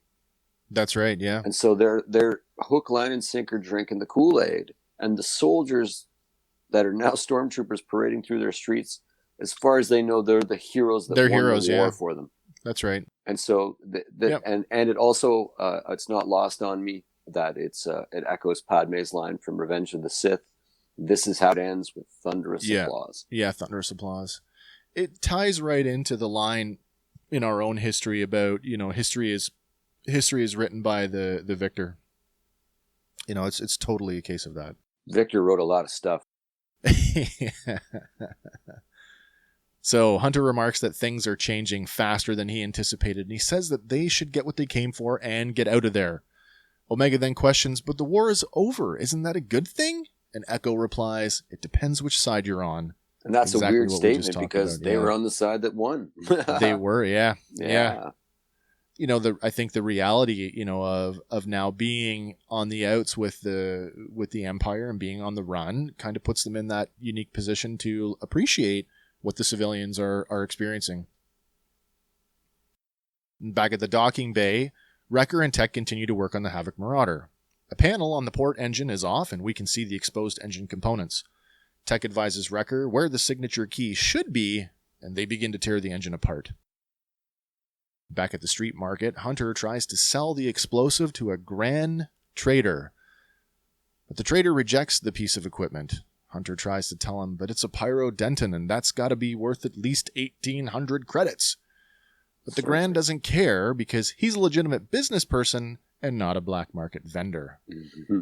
That's right, yeah. And so they're hook, line, and sinker drinking the Kool-Aid. And the soldiers that are now stormtroopers parading through their streets, as far as they know, they're the heroes that won the war for them. That's right. And so, and it also, it's not lost on me that it echoes Padme's line from Revenge of the Sith. This is how it ends, with thunderous applause. Yeah, thunderous applause. It ties right into the line in our own history about, you know, history is written by the victor. You know, it's totally a case of that. Victor wrote a lot of stuff. So Hunter remarks that things are changing faster than he anticipated, and he says that they should get what they came for and get out of there. Omega then questions, but the war is over. Isn't that a good thing? And Echo replies, it depends which side you're on. And that's exactly a weird statement because they were on the side that won. They were, yeah. You know, I think the reality, you know, of now being on the outs with the Empire and being on the run kind of puts them in that unique position to appreciate what the civilians are experiencing. Back at the docking bay, Wrecker and Tech continue to work on the Havoc Marauder. A panel on the port engine is off, and we can see the exposed engine components. Tech advises Wrecker where the signature key should be, and they begin to tear the engine apart. Back at the street market, Hunter tries to sell the explosive to a Gran trader, but the trader rejects the piece of equipment. Hunter tries to tell him, but it's a Pyro Denton, and that's got to be worth at least 1,800 credits. But the Gran doesn't care because he's a legitimate business person and not a black market vendor. Mm-hmm.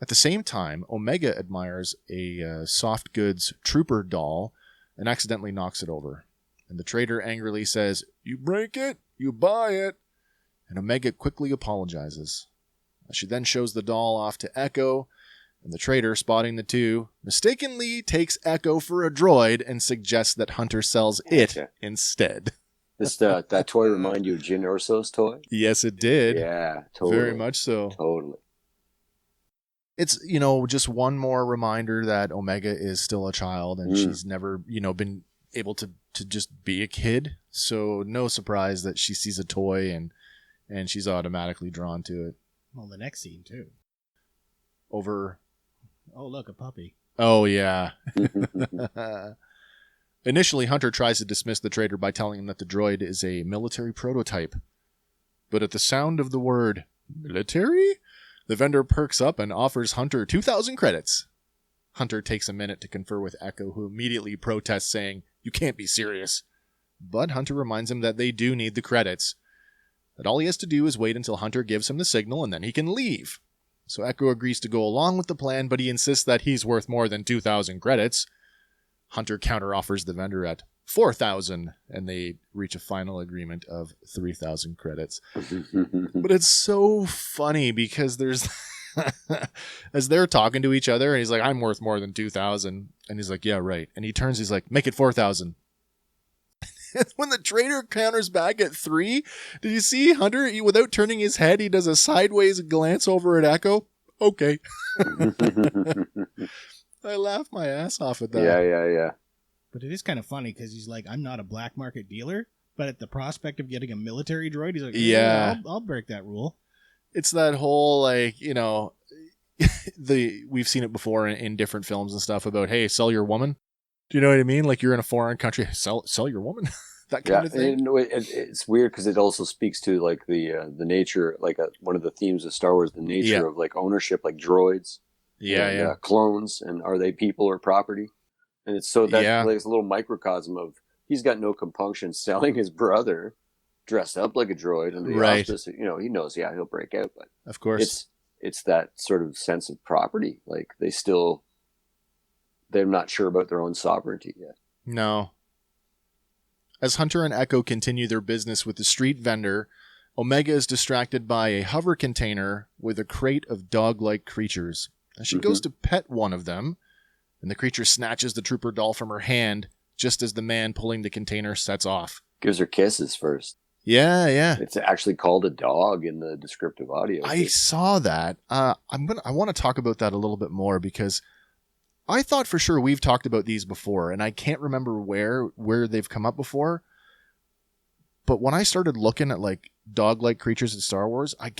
At the same time, Omega admires a soft goods trooper doll and accidentally knocks it over. And the trader angrily says, "You break it, you buy it." And Omega quickly apologizes. She then shows the doll off to Echo, and the trader, spotting the two, mistakenly takes Echo for a droid and suggests that Hunter sells it instead. This that toy remind you of Jin Urso's toy? Yes, it did. Yeah, totally. Very much so. Totally. It's, just one more reminder that Omega is still a child and she's never, been able to just be a kid. So no surprise that she sees a toy and she's automatically drawn to it. Well, the next scene, too. Over. Oh, look, a puppy. Oh, yeah. Initially, Hunter tries to dismiss the trader by telling him that the droid is a military prototype. But at the sound of the word military, the vendor perks up and offers Hunter 2,000 credits. Hunter takes a minute to confer with Echo, who immediately protests, saying, "You can't be serious." But Hunter reminds him that they do need the credits, that all he has to do is wait until Hunter gives him the signal and then he can leave. So Echo agrees to go along with the plan, but he insists that he's worth more than 2,000 credits. Hunter counteroffers the vendor at 4,000, and they reach a final agreement of 3,000 credits. But it's so funny because there's, as they're talking to each other, and he's like, "I'm worth more than 2,000," and he's like, "Yeah, right." And he turns, he's like, "Make it 4,000." When the trader counters back at 3, did you see Hunter? Without turning his head, he does a sideways glance over at Echo. Okay. I laughed my ass off at that. Yeah. But it is kind of funny because he's like, "I'm not a black market dealer," but at the prospect of getting a military droid, he's like, "Yeah, I'll break that rule." It's that whole, we've seen it before in different films and stuff about, hey, sell your woman. Do you know what I mean? Like, you're in a foreign country, sell your woman. That kind of thing. It's weird because it also speaks to like the nature, like one of the themes of Star Wars, the nature of like ownership, like droids. And clones, and are they people or property? And it's so that like, it's a little microcosm of he's got no compunction selling his brother dressed up like a droid, and the auspice, he knows, he'll break out, but of course it's that sort of sense of property. Like they're not sure about their own sovereignty yet. No. As Hunter and Echo continue their business with the street vendor, Omega is distracted by a hover container with a crate of dog-like creatures. And she goes to pet one of them, and the creature snatches the trooper doll from her hand just as the man pulling the container sets off. Gives her kisses first. Yeah. It's actually called a dog in the descriptive audio. I saw that. I want to talk about that a little bit more because I thought for sure we've talked about these before, and I can't remember where they've come up before. But when I started looking at like dog-like creatures in Star Wars, I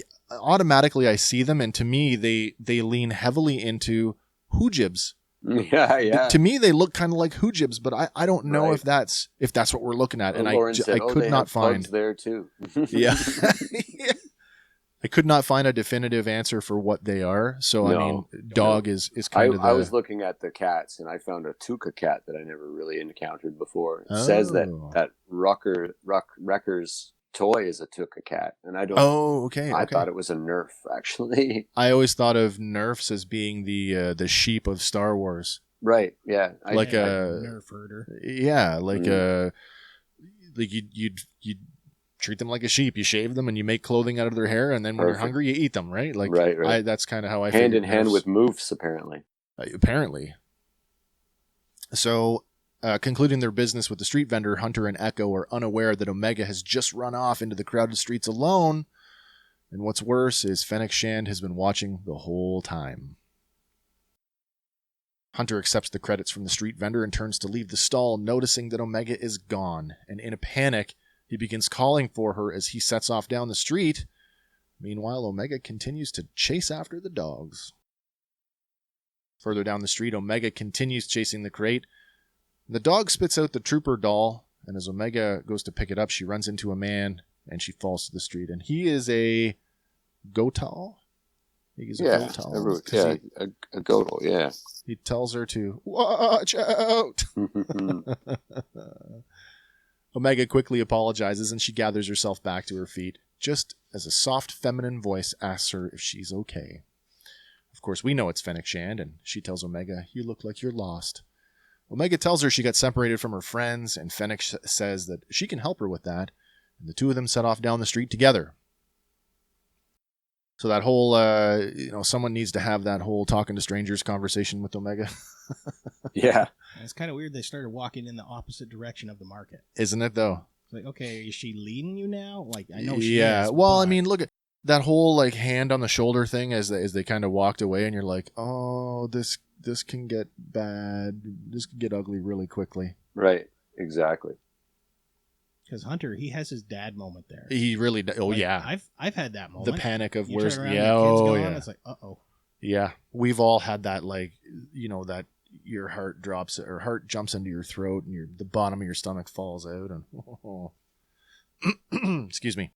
see them, and to me they lean heavily into hoojibs. Yeah. To me, they look kind of like hoojibs, but I don't know if that's what we're looking at, and Lauren said, I could not find there too. Yeah. I could not find a definitive answer for what they are. So I mean, dog is kind of. I was looking at the cats, and I found a Tuca cat that I never really encountered before. It says that Wrecker's toy is a Tuca cat, and I don't. Oh, okay. I thought it was a Nerf, actually. I always thought of Nerfs as being the sheep of Star Wars. Right. Yeah. Like a Nerf herder. Yeah, like you'd treat them like a sheep. You shave them and you make clothing out of their hair, and then when you're hungry, you eat them. Right. Like right. That's kind of how I hand in hand with moofs, apparently. Apparently. So. Concluding their business with the street vendor, Hunter and Echo are unaware that Omega has just run off into the crowded streets alone. And what's worse is Fennec Shand has been watching the whole time. Hunter accepts the credits from the street vendor and turns to leave the stall, noticing that Omega is gone. And in a panic, he begins calling for her as he sets off down the street. Meanwhile, Omega continues to chase after the dogs. Further down the street, Omega continues chasing the crate. The dog spits out the trooper doll, and as Omega goes to pick it up, she runs into a man, and she falls to the street. And he is a Gotal? He's a Gotal. A Gotal, yeah. He tells her to, watch out! Omega quickly apologizes, and she gathers herself back to her feet, just as a soft feminine voice asks her if she's okay. Of course, we know it's Fennec Shand, and she tells Omega, "You look like you're lost." Omega tells her she got separated from her friends, and Fennec says that she can help her with that, and the two of them set off down the street together. So that whole, someone needs to have that whole talking to strangers conversation with Omega. Yeah. It's kind of weird they started walking in the opposite direction of the market. Isn't it, though? It's like, okay, is she leading you now? Like, I know she is. Yeah. Well, I but- mean, look at that whole like hand on the shoulder thing as they kind of walked away, and you're like, oh, this can get bad. This can get ugly really quickly. Right. Exactly. Because Hunter, he has his dad moment there. He really. Oh Like, yeah. I've had that moment. The panic of You where's turn around, yeah. your kid's Oh gone, yeah. It's like, uh-oh. Yeah. We've all had that, like, that your heart drops or heart jumps into your throat and the bottom of your stomach falls out and excuse me.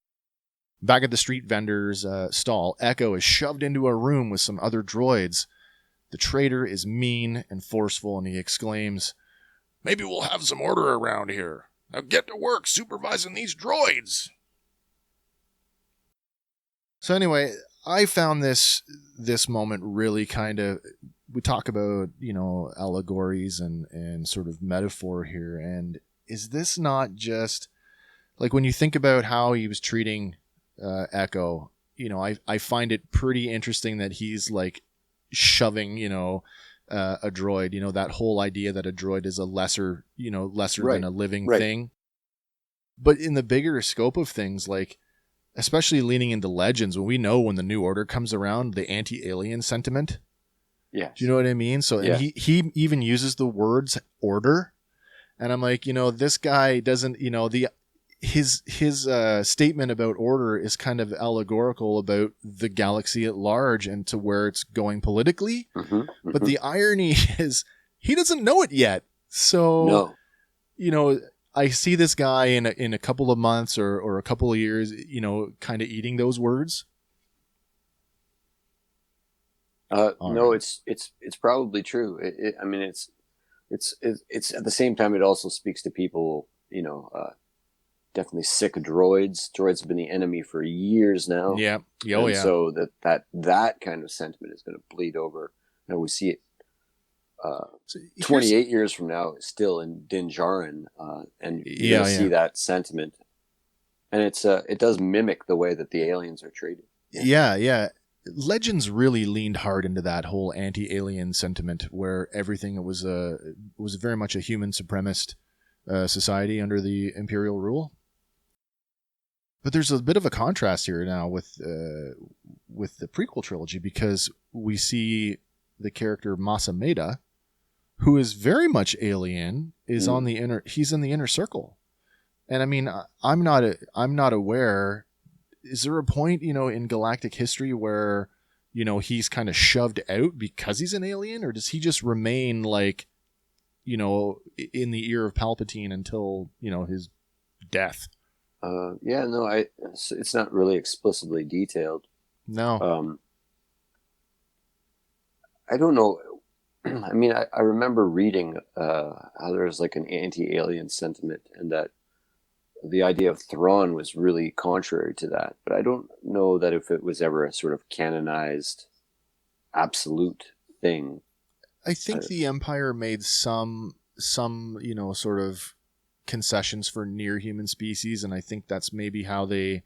Back at the street vendor's stall, Echo is shoved into a room with some other droids. The traitor is mean and forceful, and he exclaims, "Maybe we'll have some order around here. Now get to work supervising these droids." So anyway, I found this moment really kind of, we talk about, allegories and sort of metaphor here. And is this not just like when you think about how he was treating Echo, I find it pretty interesting that he's like shoving, a droid, that whole idea that a droid is a lesser Right. than a living Right. thing. But in the bigger scope of things, like, especially leaning into Legends, when we know when the New Order comes around, the anti-alien sentiment. Yes. Do you know what I mean? So Yeah. and he even uses the words order. And I'm like, this guy doesn't, his statement about order is kind of allegorical about the galaxy at large and to where it's going politically. Mm-hmm. But the irony is he doesn't know it yet. So, No. I see this guy in a couple of months or a couple of years, kind of eating those words. No, right. it's probably true. I mean, it's at the same time, it also speaks to people, definitely sick of droids. Droids have been the enemy for years now. Yeah. Oh, And yeah. so that kind of sentiment is going to bleed over. And we see it So 28 years from now, still in Din Djarin, and you're going to see that sentiment. And it does mimic the way that the aliens are treated. Yeah. Legends really leaned hard into that whole anti-alien sentiment, where everything was very much a human supremacist society under the Imperial rule. But there's a bit of a contrast here now with the prequel trilogy, because we see the character Masameda, who is very much alien, is on the he's in the inner circle. And I mean, I'm not aware. Is there a point, in galactic history where, he's kind of shoved out because he's an alien, or does he just remain like, in the ear of Palpatine until, his death? It's not really explicitly detailed. No. I don't know. I mean, I remember reading how there was like an anti-alien sentiment, and that the idea of Thrawn was really contrary to that. But I don't know that if it was ever a sort of canonized absolute thing. I think the Empire made some sort of concessions for near human species, and I think that's maybe how they,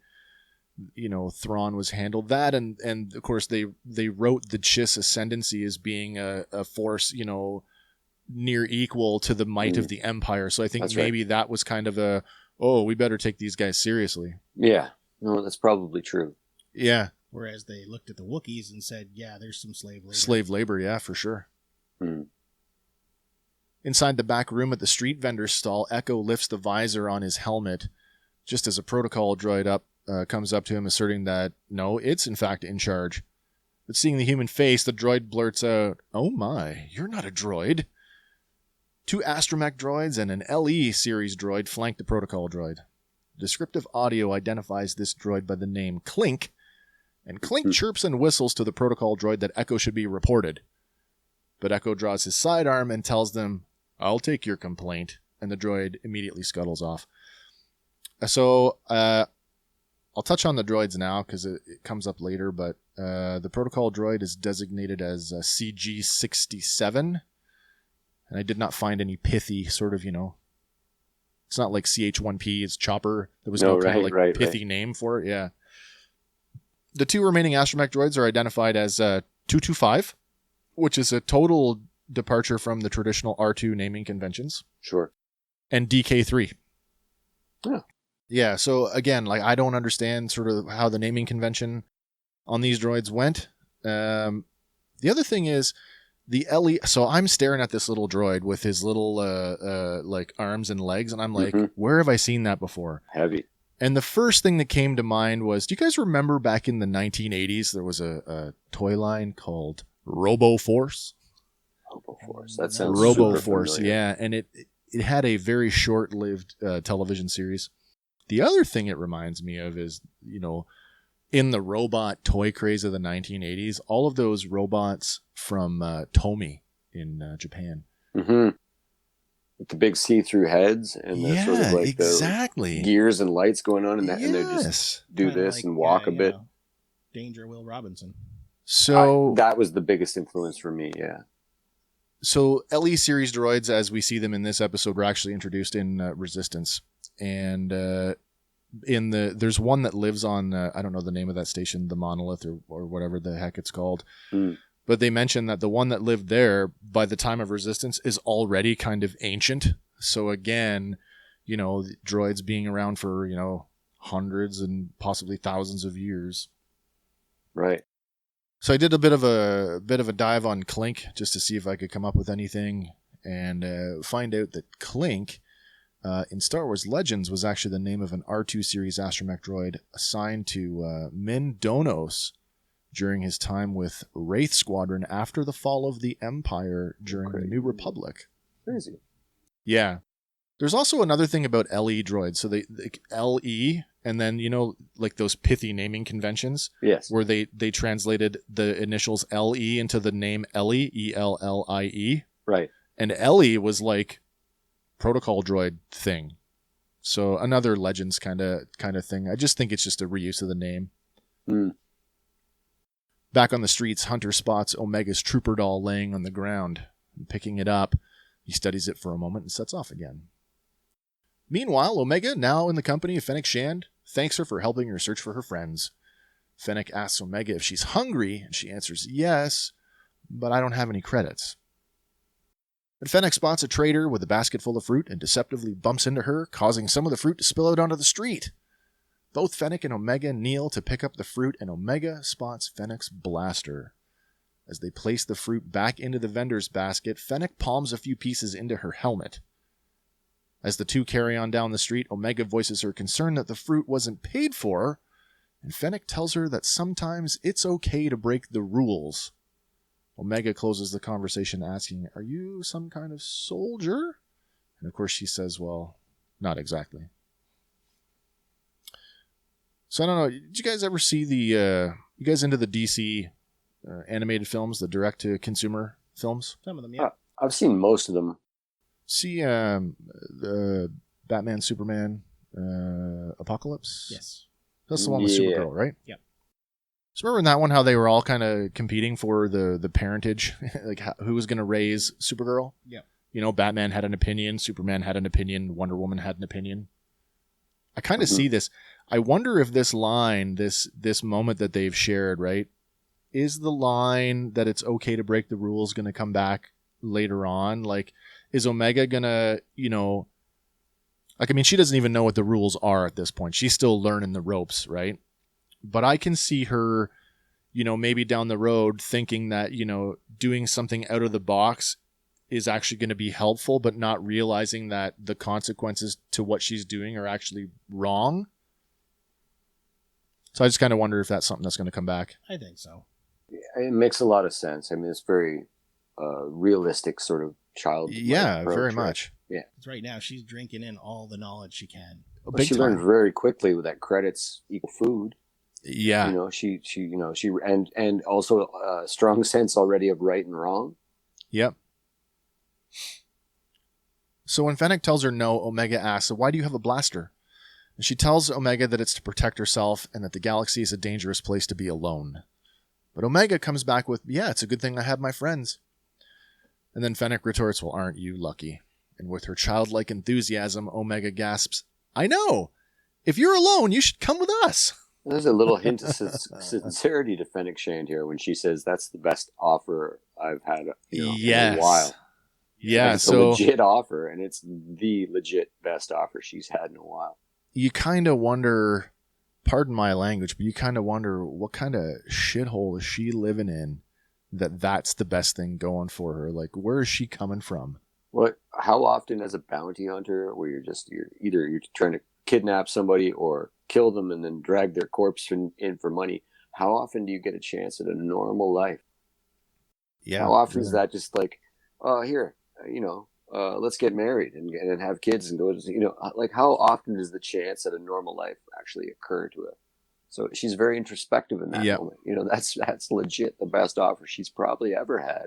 Thrawn was handled. That and of course they wrote the Chiss ascendancy as being a force, near equal to the might of the Empire. So I think That's maybe that was kind of we better take these guys seriously. Yeah, no, that's probably true. Yeah. Whereas they looked at the Wookiees and said, yeah, there's some slave labor. Slave labor, yeah, for sure. Hmm. Inside the back room at the street vendor's stall, Echo lifts the visor on his helmet just as a protocol droid comes up to him, asserting that, no, it's in fact in charge. But seeing the human face, the droid blurts out, "Oh my, you're not a droid." 2 astromech droids and an LE series droid flank the protocol droid. Descriptive audio identifies this droid by the name Clink, and Clink chirps and whistles to the protocol droid that Echo should be reported. But Echo draws his sidearm and tells them, "I'll take your complaint," and the droid immediately scuttles off. So I'll touch on the droids now because it comes up later, but the protocol droid is designated as CG-67, and I did not find any pithy sort of, it's not like CH-1P, it's Chopper. There was no kind of pithy name for it, yeah. The 2 remaining astromech droids are identified as 225, which is a total departure from the traditional R2 naming conventions. Sure. And DK3. Yeah. Yeah, so again, like I don't understand sort of how the naming convention on these droids went. The other thing is the LE. So I'm staring at this little droid with his little like arms and legs, and I'm like, where have I seen that before? Heavy. And the first thing that came to mind was, do you guys remember back in the 1980s there was a toy line called Robo Force? Robo Force. That sounds Robo super Force, familiar. yeah, and it had a very short-lived television series. The other thing it reminds me of is, in the robot toy craze of the 1980s, all of those robots from Tomy in Japan. Mm-hmm. With the big see-through heads and the sort of like exactly. the gears and lights going on, and that, and they just do Kinda this like, and walk a bit. Danger Will Robinson. So that was the biggest influence for me. Yeah. So LE series droids, as we see them in this episode, were actually introduced in Resistance, and there's one that lives on I don't know the name of that station, the Monolith or whatever the heck it's called. But they mentioned that the one that lived there by the time of Resistance is already kind of ancient. So again, droids being around for, hundreds and possibly thousands of years. Right. So I did a bit of a dive on Clink just to see if I could come up with anything, and find out that Clink in Star Wars Legends was actually the name of an R2 series astromech droid assigned to Min Donos during his time with Wraith Squadron after the fall of the Empire during the New Republic. Crazy. Yeah. There's also another thing about LE droids. So they LE, and then, like those pithy naming conventions. Yes. Where they translated the initials LE into the name Ellie, ELLIE. Right. And Ellie was like protocol droid thing. So another Legends kind of thing. I just think it's just a reuse of the name. Back on the streets, Hunter spots Omega's trooper doll laying on the ground. And picking it up, he studies it for a moment and sets off again. Meanwhile, Omega, now in the company of Fennec Shand, thanks her for helping her search for her friends. Fennec asks Omega if she's hungry, and she answers yes, but I don't have any credits. But Fennec spots a trader with a basket full of fruit and deceptively bumps into her, causing some of the fruit to spill out onto the street. Both Fennec and Omega kneel to pick up the fruit, and Omega spots Fennec's blaster. As they place the fruit back into the vendor's basket, Fennec palms a few pieces into her helmet. As the two carry on down the street, Omega voices her concern that the fruit wasn't paid for, and Fennec tells her that sometimes it's okay to break the rules. Omega closes the conversation asking, "Are you some kind of soldier?" And of course she says, well, not exactly. So I don't know, did you guys ever see you guys into the DC animated films, the direct-to-consumer films? Some of them, yeah. I've seen most of them. See the Batman, Superman, Apocalypse? Yes. That's the one with Supergirl, right? Yep. So remember in that one how they were all kind of competing for the parentage, like who was going to raise Supergirl? Yep. Batman had an opinion, Superman had an opinion, Wonder Woman had an opinion. I kind of see this. I wonder if this line, this moment that they've shared, right, is the line that it's okay to break the rules going to come back later on? Like, is Omega going to, she doesn't even know what the rules are at this point. She's still learning the ropes, right? But I can see her, maybe down the road thinking that, doing something out of the box is actually going to be helpful, but not realizing that the consequences to what she's doing are actually wrong. So I just kind of wonder if that's something that's going to come back. I think so. Yeah, it makes a lot of sense. I mean, it's very realistic sort of child. Yeah, approach, very right? much. Yeah. Because right now she's drinking in all the knowledge she can. But she learned very quickly that credits equal food. Yeah. She and also a strong sense already of right and wrong. Yep. So when Fennec tells her no, Omega asks, "So why do you have a blaster?" And she tells Omega that it's to protect herself and that the galaxy is a dangerous place to be alone. But Omega comes back with, "Yeah, it's a good thing I have my friends." And then Fennec retorts, "Well, aren't you lucky?" And with her childlike enthusiasm, Omega gasps, "I know! If you're alone, you should come with us." There's a little hint of sincerity to Fennec Shand here when she says that's the best offer I've had in a while. Yeah, it's a legit offer, and it's the legit best offer she's had in a while. you kind of wonder, pardon my language, but you kind of wonder what kind of shithole is she living in that's the best thing going for her. Like, where is she coming from? How often as a bounty hunter where you're trying to kidnap somebody or kill them and then drag their corpse in for money, how often do you get a chance at a normal life? Yeah. How often is that just like, oh, here, let's get married and have kids and go to, like, how often does the chance at a normal life actually occur to her? So she's very introspective in that moment. That's legit the best offer she's probably ever had.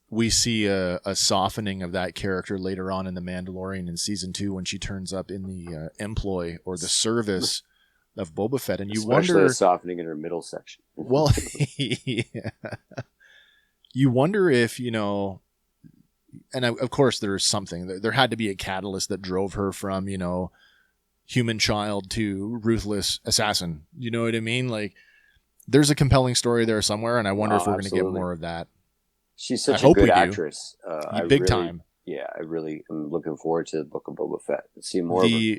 We see a softening of that character later on in The Mandalorian in season 2 when she turns up in the employ or the service of Boba Fett, and you Especially wonder a softening in her middle section. Well, yeah. You wonder if and of course there's something. There had to be a catalyst that drove her from human child to ruthless assassin. You know what I mean? Like, there's a compelling story there somewhere, and I wonder if we're going to get more of that. She's such a good actress. Big time. Yeah, I really am looking forward to the Book of Boba Fett. See more of her.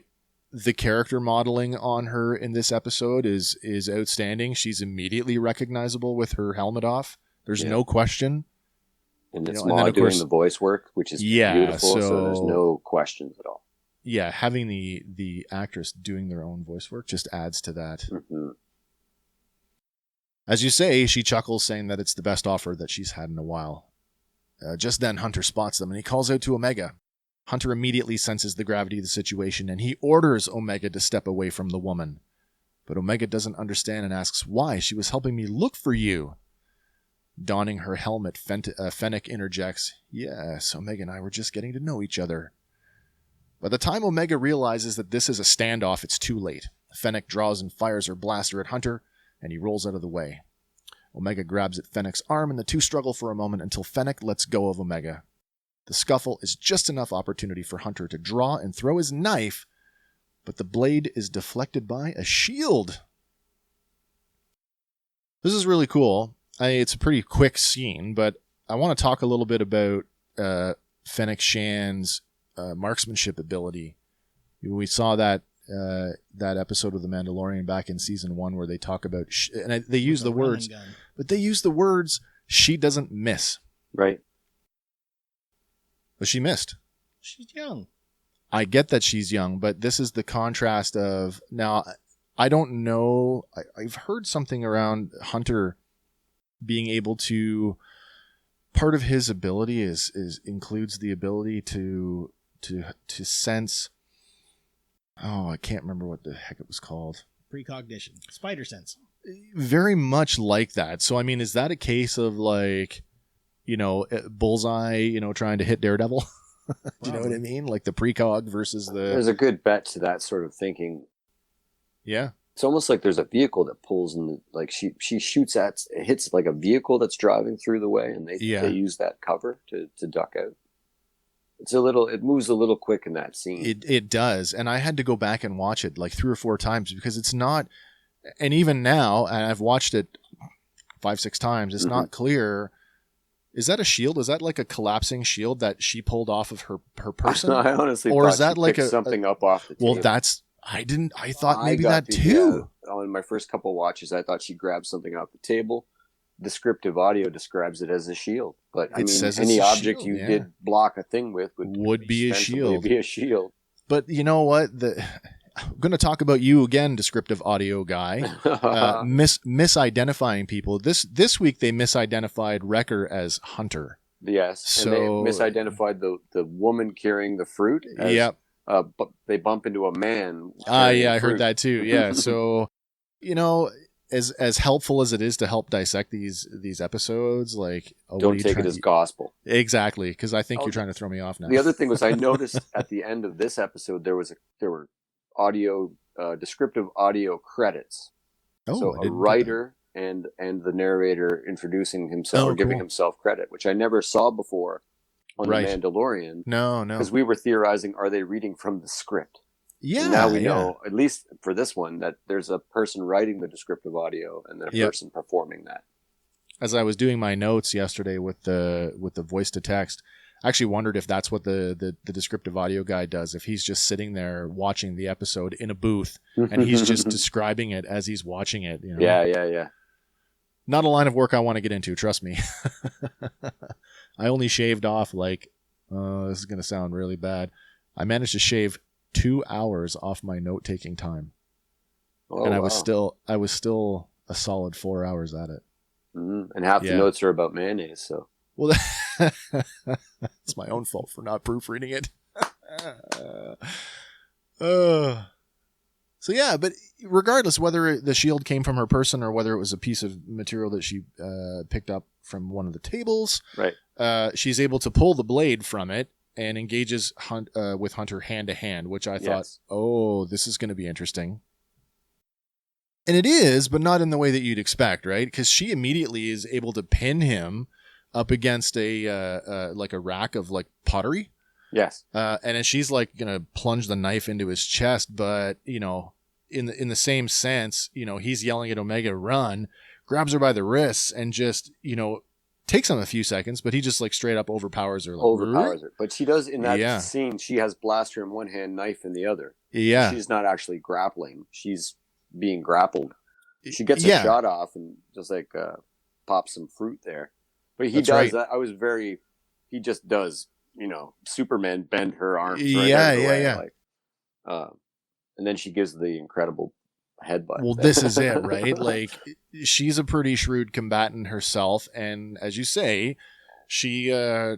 The character modeling on her in this episode is outstanding. She's immediately recognizable with her helmet off. There's no question. And it's Maud doing the voice work, which is beautiful, so there's no questions at all. Yeah, having the actress doing their own voice work just adds to that. Mm-hmm. As you say, she chuckles, saying that it's the best offer that she's had in a while. Just then, Hunter spots them, and he calls out to Omega. Hunter immediately senses the gravity of the situation, and he orders Omega to step away from the woman. But Omega doesn't understand and asks why. She was helping me look for you. Donning her helmet, Fennec interjects, yes, Omega and I were just getting to know each other. By the time Omega realizes that this is a standoff, it's too late. Fennec draws and fires her blaster at Hunter, and he rolls out of the way. Omega grabs at Fennec's arm, and the two struggle for a moment until Fennec lets go of Omega. The scuffle is just enough opportunity for Hunter to draw and throw his knife, but the blade is deflected by a shield. This is really cool. It's a pretty quick scene, but I want to talk a little bit about Fennec Shan's marksmanship ability. We saw that episode of The Mandalorian back in season 1 where they talk about and they use the words, but they use the words "she doesn't miss." Right. But she missed. She's young. I get that she's young, but this is the contrast of now. I don't know. I've heard something around Hunter being able to. Part of his ability includes the ability to sense. Oh, I can't remember what the heck it was called. Precognition. Spider sense. Very much like that. So, I mean, is that a case of like, Bullseye, trying to hit Daredevil? Do you know what I mean? Like the precog versus the... There's a good bet to that sort of thinking. Yeah. It's almost like there's a vehicle that pulls in like she hits like a vehicle that's driving through the way, and they use that cover to duck out. It moves a little quick in that scene. It does. And I had to go back and watch it like 3 or 4 times because it's not, and even now, and I've watched it 5-6 times, it's not clear. Is that a shield? Is that like a collapsing shield that she pulled off of her person? I honestly or thought is that she like picked something up off the table. Well, I thought maybe that too. In my first couple watches, I thought she grabbed something off the table. Descriptive audio describes it as a shield, but any object you did block a thing with would be a shield. Be a shield. But you know what? I'm going to talk about you again, descriptive audio guy. Misidentifying people. This week they misidentified Wrecker as Hunter. Yes, so, and they misidentified the woman carrying the fruit. Yep. But they bump into a man. I heard that too. Yeah. So, as helpful as it is to help dissect these episodes, like don't take it as gospel. Exactly, because I think you're trying to throw me off now. The other thing was I noticed at the end of this episode there were audio descriptive audio credits. So a writer and the narrator introducing himself or giving himself credit, which I never saw before on The Mandalorian. No, because we were theorizing, are they reading from the script? Yeah. And now we know, at least for this one, that there's a person writing the descriptive audio and then a person performing that. As I was doing my notes yesterday with the voice to text, I actually wondered if that's what the descriptive audio guy does, if he's just sitting there watching the episode in a booth and he's just describing it as he's watching it. You know? Yeah. Not a line of work I want to get into, trust me. I only shaved off this is going to sound really bad. I managed to shave 2 hours off my note-taking time. Oh, and I wow. was still a solid 4 hours at it. Mm-hmm. And half the notes are about mayonnaise, so. Well, it's my own fault for not proofreading it. So yeah, but regardless, whether the shield came from her person or whether it was a piece of material that she picked up from one of the tables, right? She's able to pull the blade from it and engages with Hunter hand to hand, which I thought, oh, this is going to be interesting. And it is, but not in the way that you'd expect, right? Because she immediately is able to pin him up against a rack of like pottery. Yes. And then she's like gonna plunge the knife into his chest, but you know, in the same sense, you know, he's yelling at Omega, run, grabs her by the wrists, and just, you know, takes him a few seconds, but he just like straight up overpowers her. Overpowers her. But she does in that scene. She has blaster in one hand, knife in the other. Yeah. She's not actually grappling. She's being grappled. She gets a shot off and just like pops some fruit there. But he does that. He just does, you know, Superman bend her arms. Yeah. Like, and then she gives the incredible headbutt. Well, this is it, right? Like, she's a pretty shrewd combatant herself. And as you say, she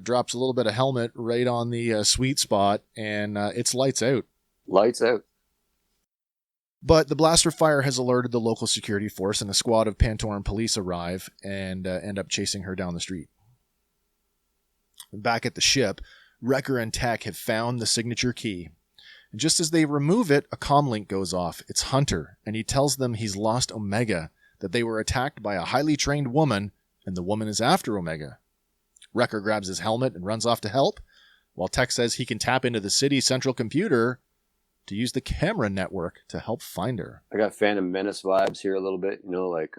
drops a little bit of helmet right on the sweet spot, and it's lights out. Lights out. But the blaster fire has alerted the local security force, and a squad of Pantoran police arrive and end up chasing her down the street. Back at the ship, Wrecker and Tech have found the signature key. And just as they remove it, a comlink goes off. It's Hunter, and he tells them he's lost Omega, that they were attacked by a highly trained woman, and the woman is after Omega. Wrecker grabs his helmet and runs off to help, while Tech says he can tap into the city's central computer to use the camera network to help find her. I got Phantom Menace vibes here a little bit, you know, like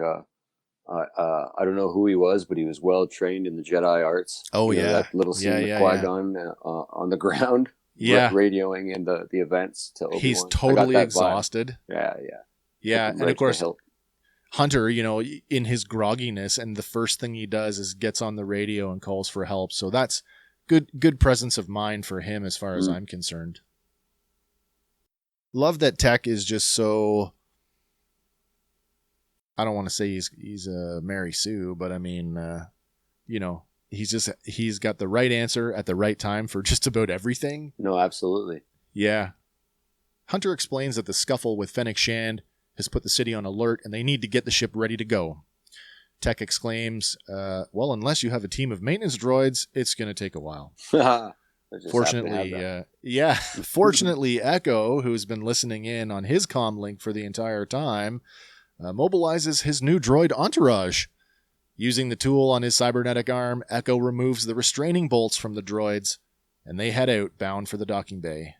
I don't know who he was, but he was well trained in the Jedi arts. Oh, you know, that little scene with Qui-Gon on the ground, radioing in the events to Obi-Wan. He's totally exhausted. Yeah. And of course, Hunter, you know, in his grogginess, and the first thing he does is gets on the radio and calls for help. So that's good presence of mind for him as far as I'm concerned. Love that Tech is just so, I don't want to say he's a Mary Sue, but I mean, you know, he's got the right answer at the right time for just about everything. No, absolutely. Yeah. Hunter explains that the scuffle with Fennec Shand has put the city on alert and they need to get the ship ready to go. Tech exclaims, well, unless you have a team of maintenance droids, it's going to take a while. Fortunately, fortunately, Echo, who's been listening in on his comlink for the entire time, mobilizes his new droid entourage. Using the tool on his cybernetic arm, Echo removes the restraining bolts from the droids, and they head out, bound for the docking bay.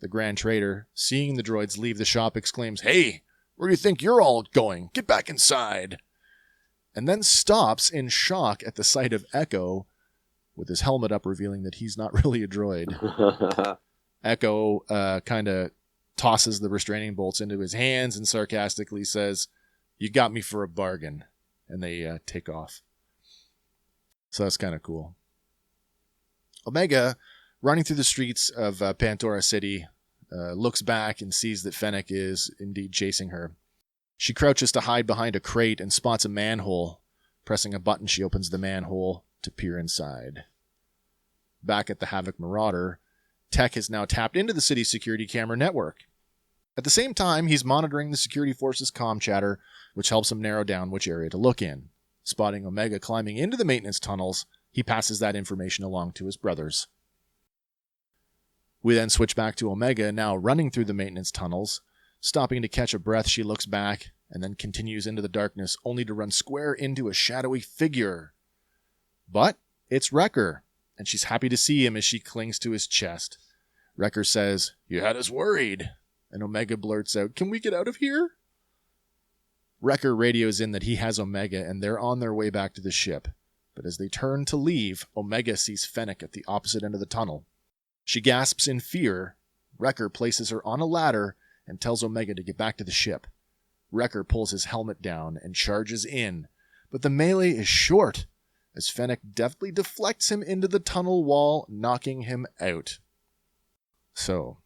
The Grand Trader, seeing the droids leave the shop, exclaims, "Hey, where do you think you're all going? Get back inside!" And then stops in shock at the sight of Echo, with his helmet up, revealing that he's not really a droid. Echo kind of tosses the restraining bolts into his hands and sarcastically says, "You got me for a bargain." And they take off. So that's kind of cool. Omega, running through the streets of Pantora City, looks back and sees that Fennec is indeed chasing her. She crouches to hide behind a crate and spots a manhole. Pressing a button, she opens the manhole to peer inside. Back at the Havoc Marauder, Tech has now tapped into the city's security camera network. At the same time, he's monitoring the security force's comm chatter, which helps him narrow down which area to look in. Spotting Omega climbing into the maintenance tunnels, he passes that information along to his brothers. We then switch back to Omega, now running through the maintenance tunnels. Stopping to catch a breath, she looks back and then continues into the darkness, only to run square into a shadowy figure. But it's Wrecker, and she's happy to see him as she clings to his chest. Wrecker says, "You had us worried." And Omega blurts out, "Can we get out of here?" Wrecker radios in that he has Omega, and they're on their way back to the ship. But as they turn to leave, Omega sees Fennec at the opposite end of the tunnel. She gasps in fear. Wrecker places her on a ladder and tells Omega to get back to the ship. Wrecker pulls his helmet down and charges in, but the melee is short as Fennec deftly deflects him into the tunnel wall, knocking him out. So,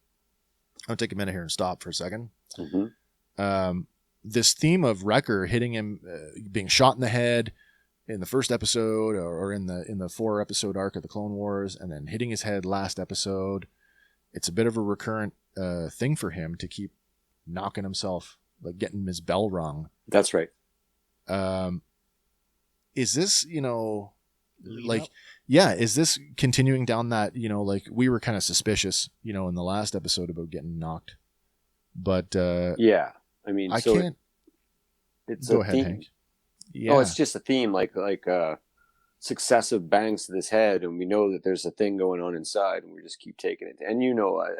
I'll take a minute here and stop for a second. Mm-hmm. This theme of Wrecker hitting him, being shot in the head in the first episode, or in the 4-episode arc of the Clone Wars, and then hitting his head last episode, it's a bit of a recurrent thing for him to keep knocking himself, like getting his bell rung. That's right. Is this, Lead up? is this continuing down that, like we were kind of suspicious, in the last episode about getting knocked, but Yeah, I mean, I so can't. it's Go a ahead, theme. Hank. Yeah. Oh, it's just a theme, like successive bangs to this head, and we know that there's a thing going on inside, and we just keep taking it. And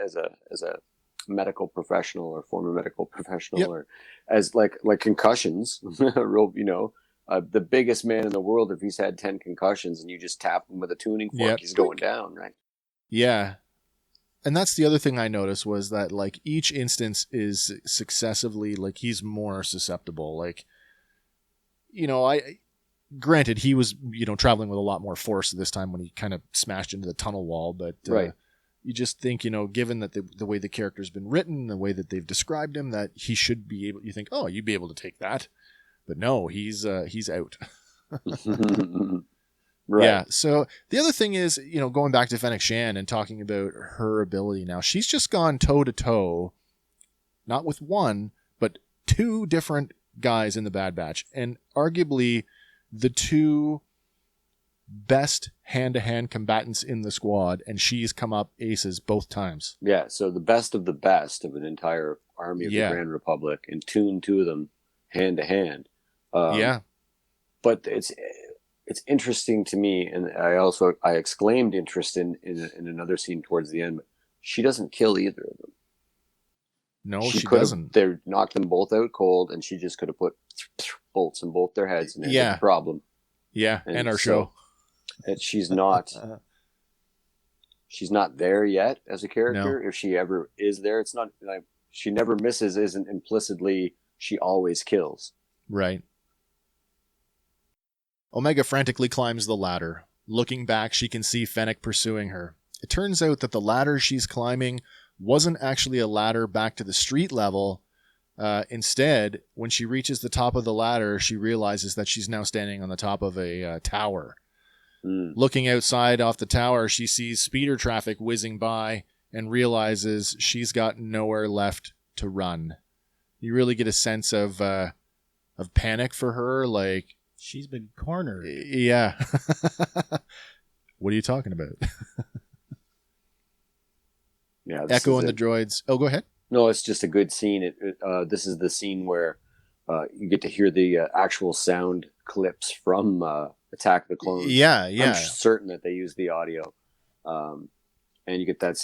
as a medical professional or former medical professional, Yep. or as like concussions, real, the biggest man in the world, if he's had 10 concussions and you just tap him with a tuning fork, Yep. he's going down, right? Yeah. And that's the other thing I noticed was that like each instance is successively, like he's more susceptible. Like, granted he was, traveling with a lot more force this time when he kind of smashed into the tunnel wall, but Right. you just think, given that the way the character's been written, the way that they've described him, that he should be able, you think, oh, you'd be able to take that. But no, he's out. Right. Yeah. So the other thing is, going back to Fennec Shand and talking about her ability now, she's just gone toe to toe, not with one, but 2 different guys in the Bad Batch, and arguably the 2 best hand-to-hand combatants in the squad, and she's come up aces both times. Yeah, so the best of an entire army of Yeah. the Grand Republic, and tune 2 of them hand to hand. Yeah. But it's interesting to me, and I exclaimed interest in another scene towards the end. But she doesn't kill either of them. No, she she could have- doesn't. They knocked them both out cold, and she just could have put bolts in both their heads, and there's Yeah. a problem. Yeah, And and our so- show. That she's not there yet as a character. No. If she ever is there, it's not like she never misses. Isn't implicitly she always kills. Right. Omega frantically climbs the ladder. Looking back, she can see Fennec pursuing her. It turns out that the ladder she's climbing wasn't actually a ladder back to the street level. Instead, when she reaches the top of the ladder, she realizes that she's now standing on the top of a tower. Looking outside off the tower, she sees speeder traffic whizzing by and realizes she's got nowhere left to run. You really get a sense of panic for her, like She's been cornered. yeah. What are you talking about? Yeah, Echo and the droids. Oh, go ahead. No, it's just a good scene. This is the scene where you get to hear the actual sound clips from Attack of the Clones. Yeah. I'm certain that they use the audio, and you get that.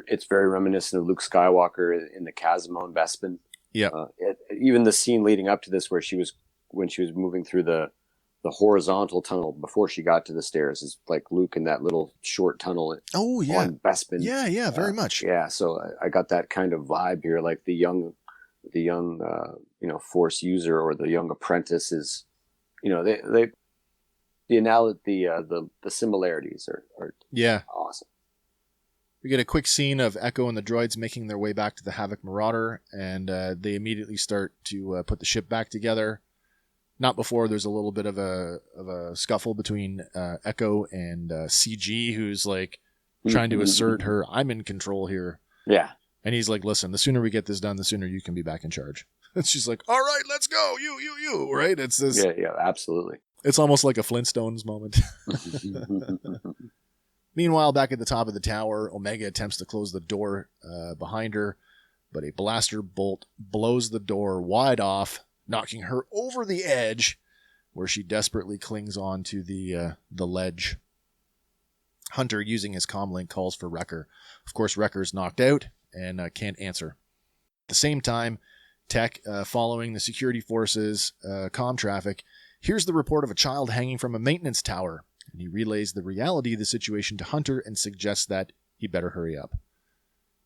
It's very reminiscent of Luke Skywalker in the chasm on Bespin. Yeah. Even the scene leading up to this, where she was moving through the horizontal tunnel before she got to the stairs, is like Luke in that little short tunnel. Oh yeah. On Bespin. Yeah. Very much. Yeah. So I got that kind of vibe here, like the young Force user or the young apprentice is, the similarities are Yeah. awesome. We get a quick scene of Echo and the droids making their way back to the Havoc Marauder, and they immediately start to put the ship back together. Not before there's a little bit of a scuffle between Echo and CG, who's like trying to assert her, I'm in control here. Yeah. And he's like, listen, the sooner we get this done, the sooner you can be back in charge. And she's like, all right, let's go. You, right? It's this. Yeah, absolutely. It's almost like a Flintstones moment. Meanwhile, back at the top of the tower, Omega attempts to close the door behind her, but a blaster bolt blows the door wide off, knocking her over the edge, where she desperately clings on to the ledge. Hunter, using his comlink, calls for Wrecker. Of course, Wrecker's knocked out and can't answer. At the same time, Tech, following the security forces' comm traffic, hears the report of a child hanging from a maintenance tower, and he relays the reality of the situation to Hunter and suggests that he better hurry up.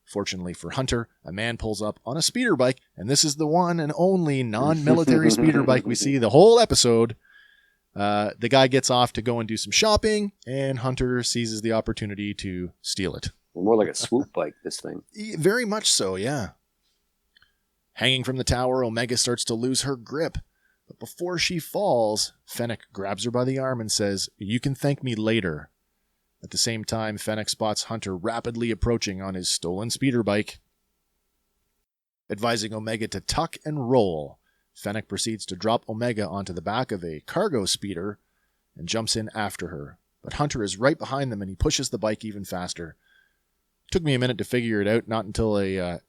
Fortunately for Hunter, a man pulls up on a speeder bike, and this is the one and only non-military speeder bike we see the whole episode. The guy gets off to go and do some shopping, and Hunter seizes the opportunity to steal it. More like a swoop bike, this thing. Very much so, yeah. Hanging from the tower, Omega starts to lose her grip. But before she falls, Fennec grabs her by the arm and says, "You can thank me later." At the same time, Fennec spots Hunter rapidly approaching on his stolen speeder bike. Advising Omega to tuck and roll, Fennec proceeds to drop Omega onto the back of a cargo speeder and jumps in after her. But Hunter is right behind them and he pushes the bike even faster. Took me a minute to figure it out, not until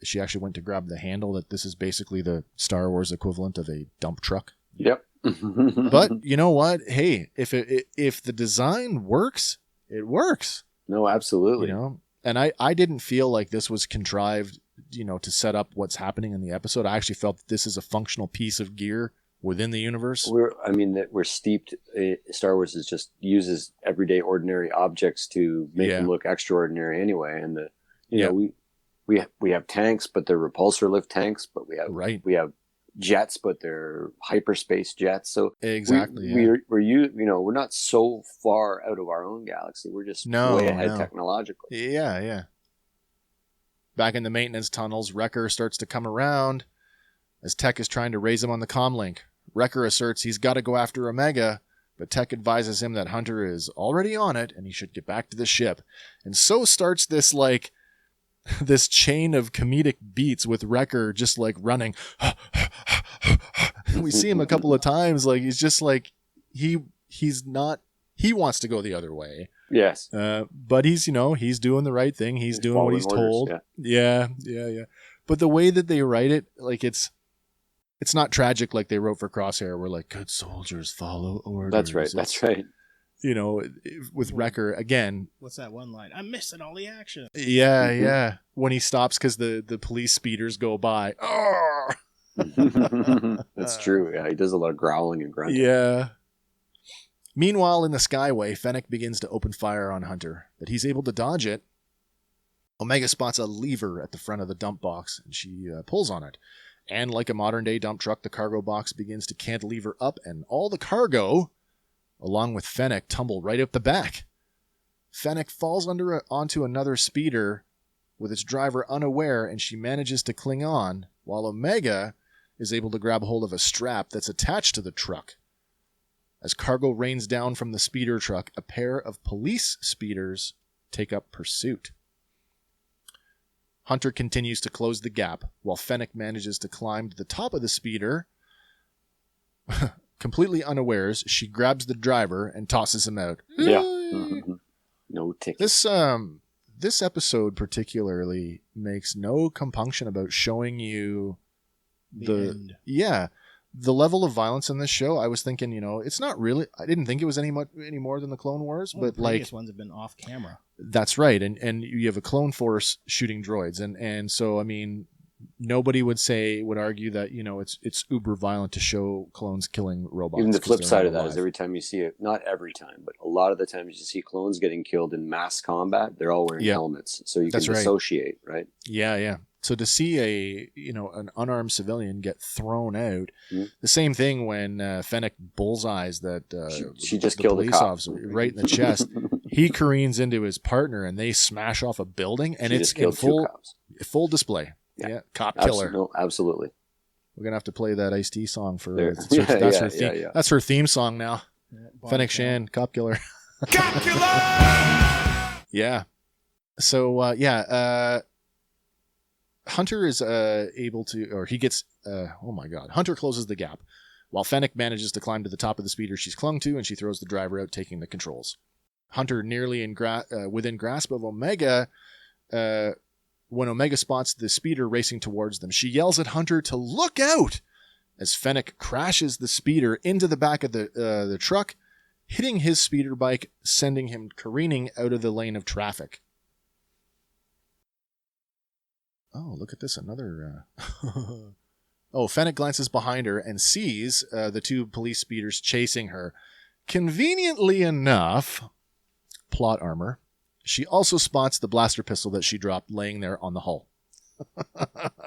she actually went to grab the handle, that this is basically the Star Wars equivalent of a dump truck. Yep. But you know what? Hey, if the design works, it works. No, absolutely. You know, and I didn't feel like this was contrived, you know, to set up what's happening in the episode. I actually felt that this is a functional piece of gear within the universe. We're steeped. Star Wars uses everyday, ordinary objects to make them look extraordinary anyway. And we have tanks, but they're repulsor lift tanks. But we have jets, but they're hyperspace jets. So exactly, we're not so far out of our own galaxy. We're just way ahead technologically. Yeah. Back in the maintenance tunnels, Wrecker starts to come around as Tech is trying to raise him on the comlink. Wrecker asserts he's got to go after Omega, but Tech advises him that Hunter is already on it and he should get back to the ship. And so starts this this chain of comedic beats with Wrecker just running. We see him a couple of times, he's just he's not, he wants to go the other way. Yes. But he's doing the right thing. He's doing what he's told. Yeah. But the way that they write it, it's not tragic like they wrote for Crosshair, where good soldiers follow orders. That's right. You know, with Wrecker, again. What's that one line? I'm missing all the action. Yeah. When he stops because the police speeders go by. Oh! That's true. Yeah, he does a lot of growling and grunting. Yeah. Meanwhile, in the Skyway, Fennec begins to open fire on Hunter, but he's able to dodge it. Omega spots a lever at the front of the dump box, and she pulls on it. And like a modern-day dump truck, the cargo box begins to cantilever up, and all the cargo, along with Fennec, tumble right out the back. Fennec falls onto another speeder with its driver unaware, and she manages to cling on, while Omega is able to grab hold of a strap that's attached to the truck. As cargo rains down from the speeder truck, a pair of police speeders take up pursuit. Hunter continues to close the gap, while Fennec manages to climb to the top of the speeder. Completely unawares, she grabs the driver and tosses him out. Yeah. Mm-hmm. No ticket. This episode particularly makes no compunction about showing you the end. Yeah. The level of violence in this show, I was thinking, it's not really, I didn't think it was any more than the Clone Wars, but the previous ones have been off camera. That's right. And you have a clone force shooting droids. And so, nobody would argue that, it's uber violent to show clones killing robots. Even the flip side of that is every time you see it, not every time, but a lot of the times you see clones getting killed in mass combat, they're all wearing helmets. So you can dissociate, right? Yeah. So to see an unarmed civilian get thrown out, the same thing when Fennec bullseyes that she just killed a cop officer right in the chest. He careens into his partner and they smash off a building, and it's in full display. Yeah, cop killer. No, absolutely. We're gonna have to play that Ice-T song for that's her theme. Yeah. That's her theme song now. Yeah, Fennec Shan, cop killer. Cop killer. Yeah. So Hunter is able to, or he gets. Oh my God! Hunter closes the gap, while Fennec manages to climb to the top of the speeder she's clung to, and she throws the driver out, taking the controls. Hunter nearly within grasp of Omega. When Omega spots the speeder racing towards them, she yells at Hunter to look out as Fennec crashes the speeder into the back of the truck, hitting his speeder bike, sending him careening out of the lane of traffic. Oh, look at this. Another Fennec glances behind her and sees the two police speeders chasing her. Conveniently enough, plot armor, she also spots the blaster pistol that she dropped laying there on the hull.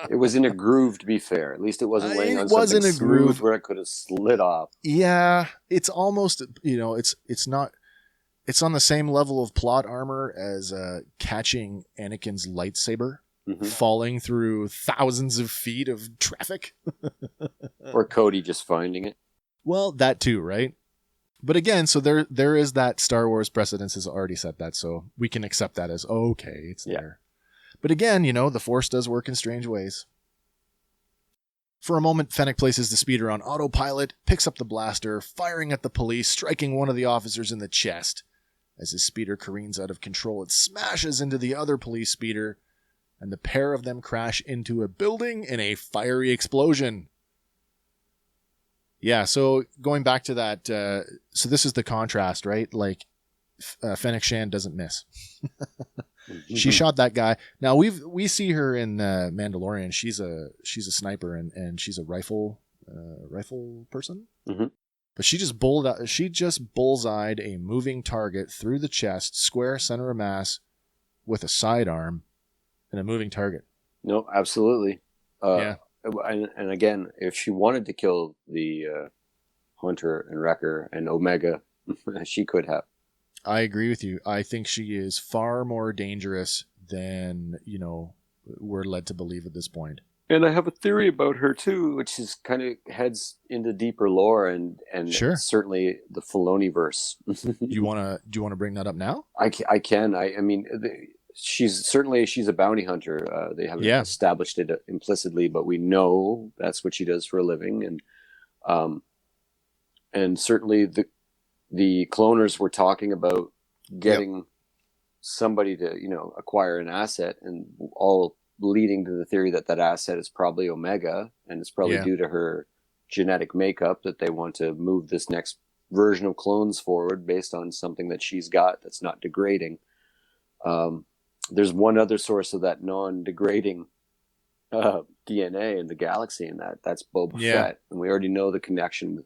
It was in a groove, to be fair. At least it wasn't laying It on was something in a smooth groove. where it could have slid off. Yeah, it's almost, it's not, it's on the same level of plot armor as catching Anakin's lightsaber falling through thousands of feet of traffic. Or Cody just finding it. Well, that too, right? But again, so there is that Star Wars precedence has already set that, so we can accept that as okay, it's there. But again, the Force does work in strange ways. For a moment, Fennec places the speeder on autopilot, picks up the blaster, firing at the police, striking one of the officers in the chest. As his speeder careens out of control, it smashes into the other police speeder, and the pair of them crash into a building in a fiery explosion. Yeah, so going back to that, so this is the contrast, right? Like, Fennec Shand doesn't miss. She shot that guy. Now we see her in Mandalorian. She's a sniper and she's a rifle person. Mm-hmm. But she just bullseyed a moving target through the chest, square center of mass, with a sidearm and a moving target. No, absolutely. Yeah. And again, if she wanted to kill the Hunter and Wrecker and Omega, she could have. I agree with you. I think she is far more dangerous than, we're led to believe at this point. And I have a theory about her too, which is kind of heads into deeper lore and Sure. certainly the Filoni-verse. Do you want to bring that up now? I can. I mean, she's a bounty hunter. They haven't established it implicitly, but we know that's what she does for a living. And certainly the cloners were talking about getting somebody to, acquire an asset, and all leading to the theory that asset is probably Omega, and it's probably due to her genetic makeup that they want to move this next version of clones forward based on something that she's got that's not degrading. There's one other source of that non-degrading DNA in the galaxy, and that's Boba Fett. And we already know the connection with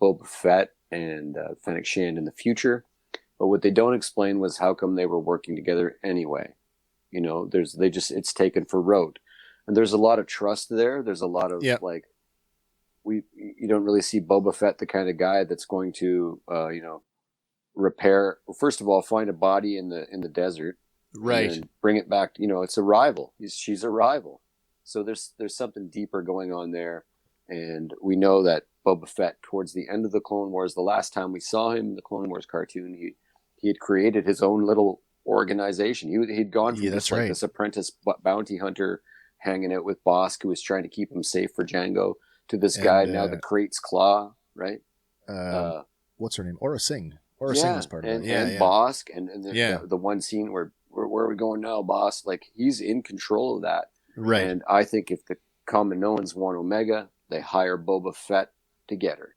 Boba Fett and Fennec Shand in the future. But what they don't explain was how come they were working together anyway. It's taken for rote. And there's a lot of trust there. There's a lot of you don't really see Boba Fett the kind of guy that's going to repair. Well, first of all, find a body in the desert, right, and bring it back. It's a rival. She's a rival. So there's something deeper going on there, and we know that Boba Fett, towards the end of the Clone Wars, the last time we saw him in the Clone Wars cartoon, he had created his own little organization. He'd gone from this apprentice bounty hunter hanging out with Bosk, who was trying to keep him safe for Jango, to this guy now, the Crate's Claw, right? What's her name? Aura Singh. Aura Singh was part of it. And Bosk, and the one scene where are we going now, boss? Like, he's in control of that. Right. And I think if the Kaminoans want Omega, they hire Boba Fett to get her.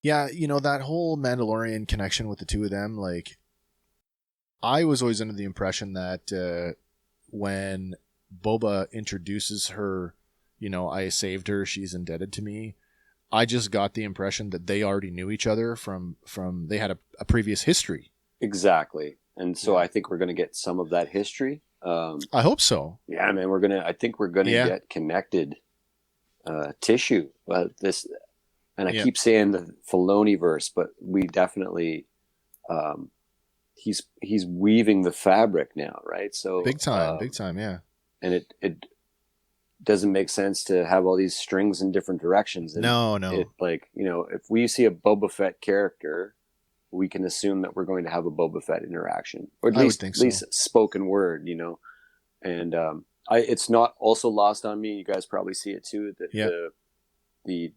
Yeah, that whole Mandalorian connection with the two of them, like, I was always under the impression that when Boba introduces her, I saved her, she's indebted to me, I just got the impression that they already knew each other from they had a previous history. Exactly. And so I think we're going to get some of that history. I hope so. Yeah, man, I think we're going to get connected tissue. I keep saying the Filoni-verse, but we definitely, he's weaving the fabric now, right? So big time, yeah. And it doesn't make sense to have all these strings in different directions. And no. If we see a Boba Fett character, we can assume that we're going to have a Boba Fett interaction, or at least spoken word, And it's not also lost on me. You guys probably see it too. That the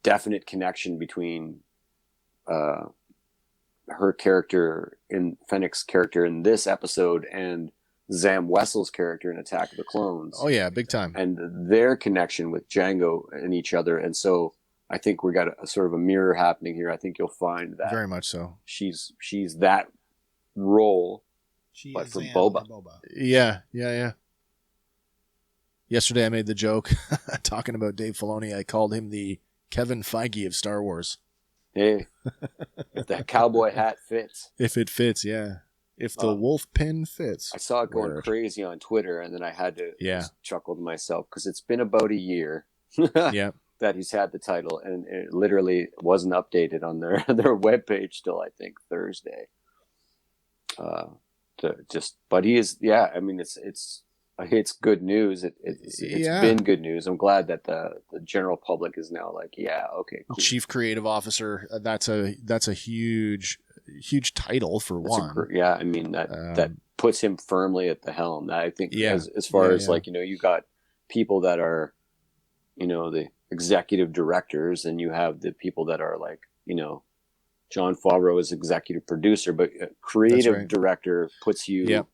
definite connection between her character in Fennec's character in this episode and Zam Wessel's character in Attack of the Clones. Oh yeah, big time. And their connection with Jango and each other. And so I think we got a sort of a mirror happening here. I think you'll find that very much so. She's that role, but for Boba. Yeah. Yesterday I made the joke, talking about Dave Filoni, I called him the Kevin Feige of Star Wars. Hey, if that cowboy hat fits. If it fits, yeah. If the wolf pin fits. I saw it going Word. crazy on Twitter, and then I had to just chuckle to myself because it's been about a year Yeah. that he's had the title, and it literally wasn't updated on their webpage till I think Thursday. But he is, yeah. I mean, it's good news. It's been good news. I'm glad that the general public is now like, yeah, okay, cool. Chief Creative Officer. That's a huge title for one. I mean that puts him firmly at the helm. I think as far as like, you got people that are, the executive directors, and you have the people that are like, Jon Favreau is executive producer, but creative director puts you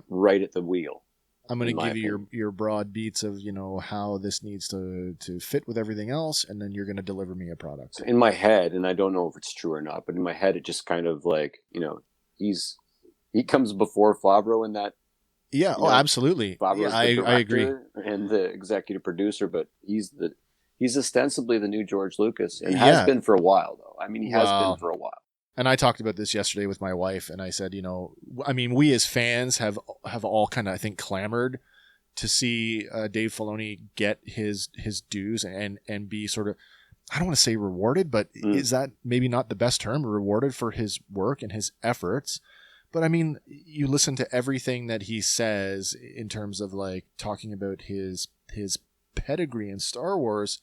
right at the wheel. I'm going to give you your broad beats of, how this needs to fit with everything else, and then you're going to deliver me a product. In my head, and I don't know if it's true or not, but in my head, it just kind of like, he comes before Favreau in that. Yeah, absolutely. Favreau's I agree. And the executive producer, but he's ostensibly the new George Lucas, and has been for a while, though. I mean, he has been for a while. And I talked about this yesterday with my wife, and I said, I mean, we as fans have all kind of, I think, clamored to see Dave Filoni get his dues and be sort of, I don't want to say rewarded, but is that maybe not the best term, rewarded for his work and his efforts? But I mean, you listen to everything that he says in terms of like talking about his pedigree in Star Wars,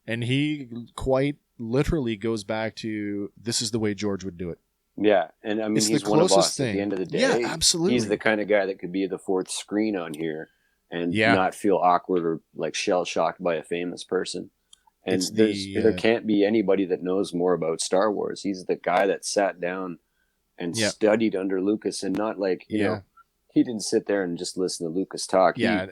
and he quite literally goes back to, this is the way George would do it. Yeah, and I mean, he's one of us at the end of the day. Yeah, absolutely. He's the kind of guy that could be the fourth screen on here and not feel awkward or like shell-shocked by a famous person. And there can't be anybody that knows more about Star Wars. He's the guy that sat down and studied under Lucas, and not like, you know, he didn't sit there and just listen to Lucas talk. Yeah.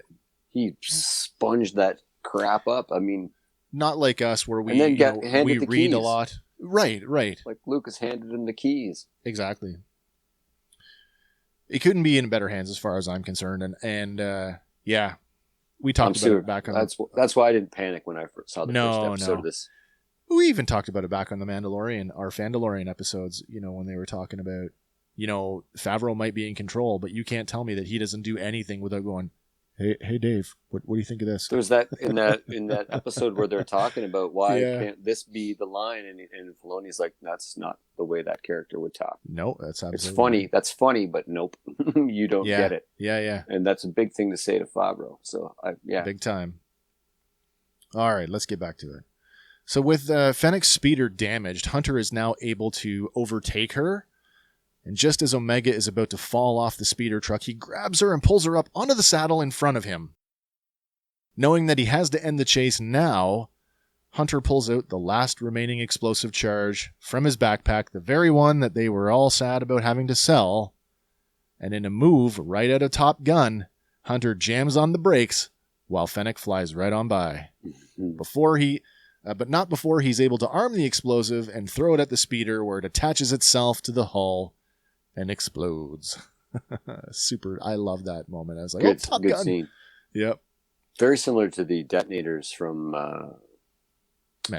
He sponged that crap up. I mean, not like us where we, and then we read keys. A lot. Right. Like Lucas handed him the keys. Exactly. It couldn't be in better hands as far as I'm concerned. And we talked about it back on. That's why I didn't panic when I first saw the first episode of this. We even talked about it back on the Mandalorian, our Fandalorian episodes, when they were talking about, Favreau might be in control, but you can't tell me that he doesn't do anything without going, Hey Dave, what do you think of this? There was that in that episode where they're talking about why can't this be the line, and Filoni's like, that's not the way that character would talk. No, that's absolutely. It's funny. Right. That's funny, but nope, you don't get it. Yeah. And that's a big thing to say to Favreau. So big time. All right, let's get back to it. So with Fennec's speeder damaged, Hunter is now able to overtake her. And just as Omega is about to fall off the speeder truck, he grabs her and pulls her up onto the saddle in front of him. Knowing that he has to end the chase now, Hunter pulls out the last remaining explosive charge from his backpack, the very one that they were all sad about having to sell. And in a move right out of Top Gun, Hunter jams on the brakes while Fennec flies right on by. But not before he's able to arm the explosive and throw it at the speeder, where it attaches itself to the hull and explodes. Super. I love that moment. I was like, Top Gun. Scene. Yep. Very similar to the detonators from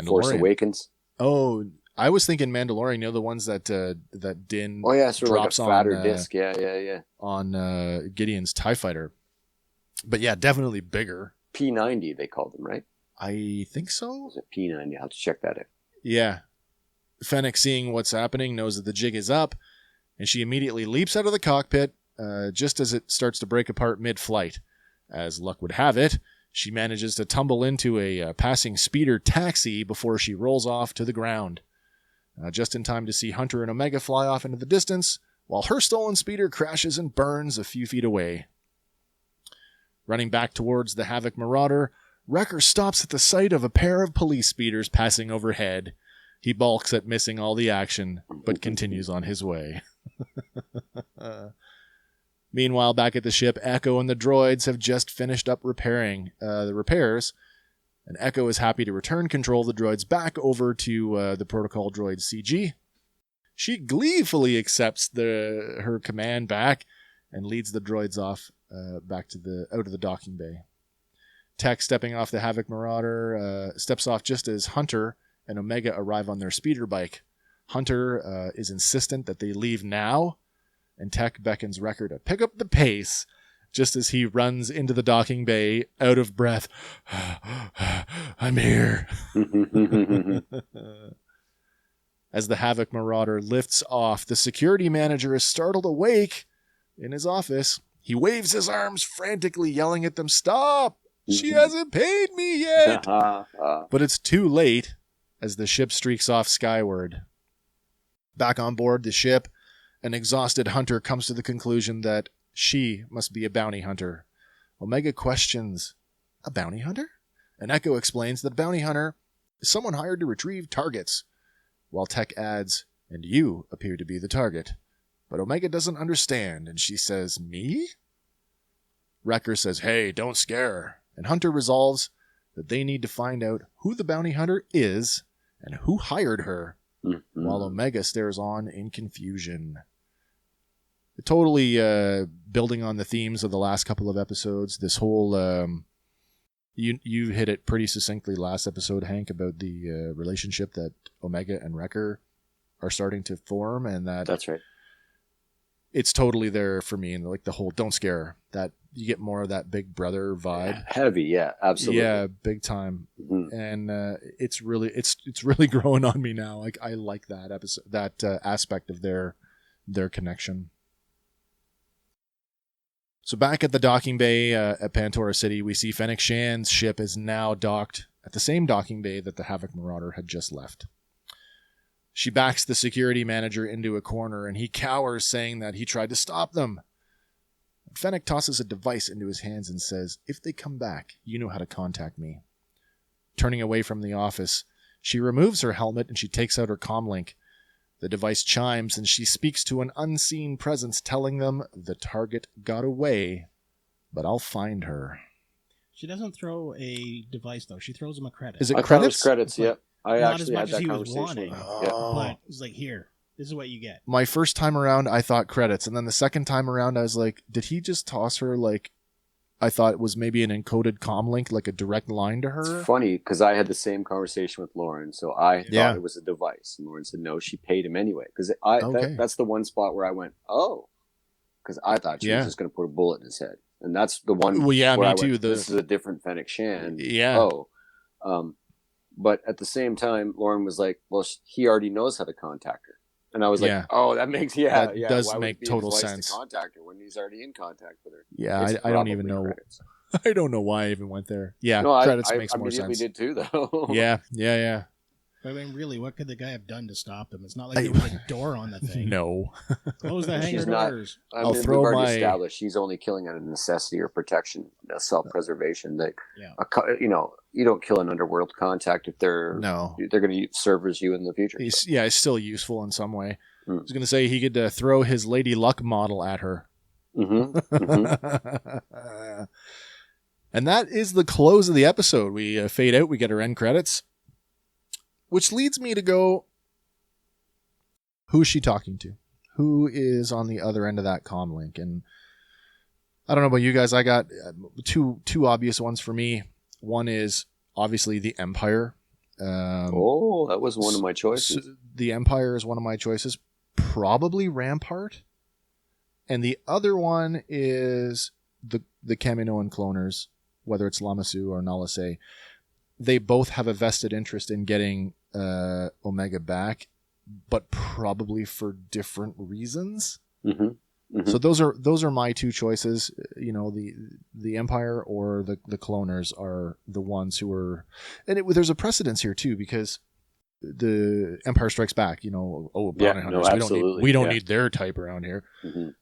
Force Awakens. Oh, I was thinking Mandalorian. The ones that Din. Oh yeah, sort of like a fatter on, disc. Yeah. On Gideon's TIE fighter. But yeah, definitely bigger. P90 they called them, right? I think so. Was it P90? I'll have to check that out. Yeah. Fennec, seeing what's happening, knows that the jig is up, and she immediately leaps out of the cockpit just as it starts to break apart mid-flight. As luck would have it, she manages to tumble into a passing speeder taxi before she rolls off to the ground. Just in time to see Hunter and Omega fly off into the distance, while her stolen speeder crashes and burns a few feet away. Running back towards the Havoc Marauder, Wrecker stops at the sight of a pair of police speeders passing overhead. He balks at missing all the action, but continues on his way. Meanwhile, back at the ship, Echo and the droids have just finished up repairing the repairs, and Echo is happy to return control of the droids back over to the protocol droid CG. She gleefully accepts her command back and leads the droids off back to out of the docking bay. Tech stepping off the Havoc Marauder steps off just as Hunter and Omega arrive on their speeder bike. Hunter is insistent that they leave now, and Tech beckons Wrecker to pick up the pace just as he runs into the docking bay, out of breath. I'm here. As the Havoc Marauder lifts off, the security manager is startled awake in his office. He waves his arms frantically, yelling at them, "Stop! She hasn't paid me yet!" But it's too late as the ship streaks off skyward. Back on board the ship, an exhausted Hunter comes to the conclusion that she must be a bounty hunter. Omega questions, "A bounty hunter?" And Echo explains that a bounty hunter is someone hired to retrieve targets, while Tech adds, "And you appear to be the target." But Omega doesn't understand, and she says, "Me?" Wrecker says, "Hey, don't scare her." And Hunter resolves that they need to find out who the bounty hunter is and who hired her, while Omega stares on in confusion. Totally building on the themes of the last couple of episodes. This whole you hit it pretty succinctly last episode, Hank, about the relationship that Omega and Wrecker are starting to form, and That's right. It's totally there for me, and like the whole "don't scare her," that you get more of that big brother vibe. Heavy, yeah, absolutely. Yeah, big time. And it's really growing on me now. Like I like that episode, that aspect of their connection. So back at the docking bay at Pantora City, we see Fennec Shan's ship is now docked at the same docking bay that the Havoc Marauder had just left. She backs the security manager into a corner, and he cowers, saying that he tried to stop them. Fennec tosses a device into his hands and says, "If they come back, you know how to contact me." Turning away from the office, she removes her helmet and she takes out her comlink. The device chimes and she speaks to an unseen presence, telling them the target got away, but I'll find her. She doesn't throw a device, though. She throws him a credit. Is it I thought it was credits, But yep. I not actually as had much as that he was conversation. wanting. Yeah. But it's like, here, this is what you get. My first time around, I thought credits. And then the second time around, I was like, did he just toss her like, I thought it was maybe an encoded comlink, like a direct line to her? It's funny because I had the same conversation with Lauren, so I thought it was a device, and Lauren said no, she paid him anyway. Because that's the one spot where I went, oh, because I thought she was just going to put a bullet in his head, and that's the one. Well, yeah, where me I too. Went, this is a different Fennec Shan. Yeah. But at the same time, Lauren was like, well, he already knows how to contact her. And I was like, oh, that makes, that does why make would it be total a device sense. To contact her when he's already in contact with her. Yeah, I don't even know. Credits. I don't know why I even went there. Yeah, no, credits I makes more sense. I immediately did too, though. Yeah. I mean, really, what could the guy have done to stop them? It's not like there was a door on the thing. No. Close the hangar doors. I'll throw we've my... already established she's only killing out of necessity or protection, self-preservation. That you don't kill an underworld contact if they're going to serve as you in the future. He's still useful in some way. I was going to say he could throw his Lady Luck model at her. And that is the close of the episode. We fade out. We get our end credits. Which leads me to go, who is she talking to? Who is on the other end of that comm link? And I don't know about you guys. I got two obvious ones for me. One is obviously the Empire. That was one of my choices. So the Empire is one of my choices. Probably Rampart. And the other one is the Kaminoan cloners, whether it's Lamassu or Nala Se. They both have a vested interest in getting Omega back, but probably for different reasons. So those are my two choices. You know, the Empire or the cloners are the ones who are, and there's a precedence here too, because the Empire Strikes Back. You know, bounty hunters. We don't need their type around here.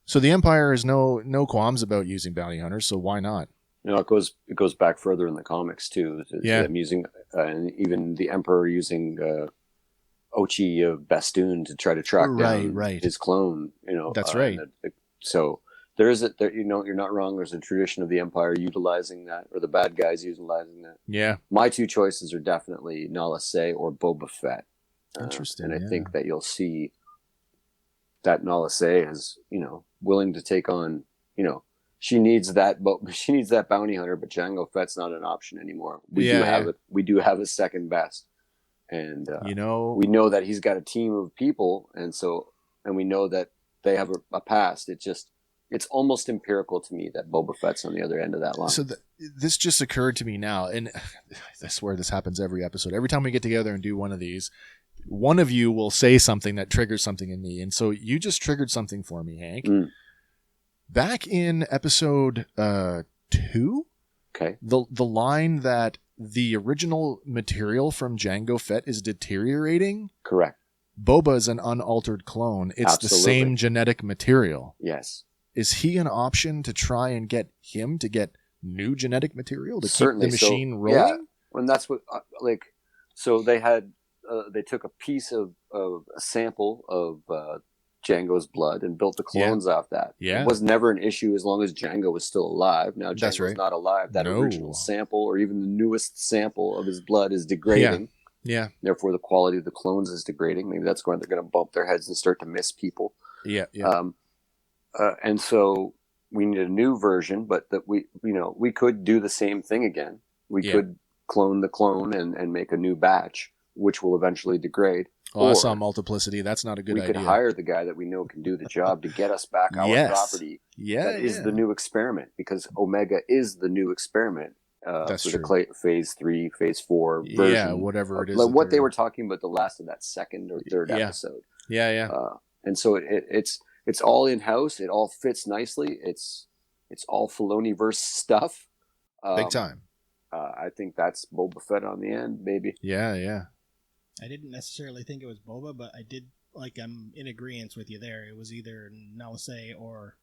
So the Empire has no qualms about using bounty hunters. So why not? You know, it goes back further in the comics too. I'm using, and even the Emperor using Ochi of Bastoon to try to track down his clone. You know, that's right. So you're not wrong. There's a tradition of the Empire utilizing that, or the bad guys utilizing that. Yeah. My two choices are definitely Nala Se or Boba Fett. Interesting. And I think that you'll see that Nala Se is, willing to take on, she needs that bounty hunter, but Jango Fett's not an option anymore. We do have a second best, and we know that he's got a team of people, and we know that they have a past. It's almost empirical to me that Boba Fett's on the other end of that line. So this just occurred to me now, and I swear this happens every episode. Every time we get together and do one of these, one of you will say something that triggers something in me, and so you just triggered something for me, Hank. Back in episode 2, okay, the line that the original material from Jango Fett is deteriorating. Correct. Boba is an unaltered clone. It's Absolutely. The same genetic material. Yes. Is he an option to try and get him to get new genetic material to Certainly. keep the machine rolling? Yeah, and that's what so they had they took a piece of a sample of Django's blood and built the clones off that. Yeah. It was never an issue as long as Django was still alive. Now That's Django's right. not alive. That original sample, or even the newest sample of his blood, is degrading. Yeah. Therefore, the quality of the clones is degrading. Maybe that's when they're going to bump their heads and start to miss people. Yeah. And so we need a new version, but that we could do the same thing again. We could clone the clone and make a new batch, which will eventually degrade. I saw multiplicity. That's not a good idea. We could hire the guy that we know can do the job to get us back our property. That is the new experiment, because Omega is the new experiment. That's for true. the phase 3, phase 4 version. Yeah, whatever it is. Like what they were talking about the last of that second or third episode. Yeah. And so it's all in house. It all fits nicely. It's all Filoni-verse stuff. Big time. I think that's Boba Fett on the end, baby. Yeah. I didn't necessarily think it was Boba, but I did, I'm in agreement with you there. It was either Nalase or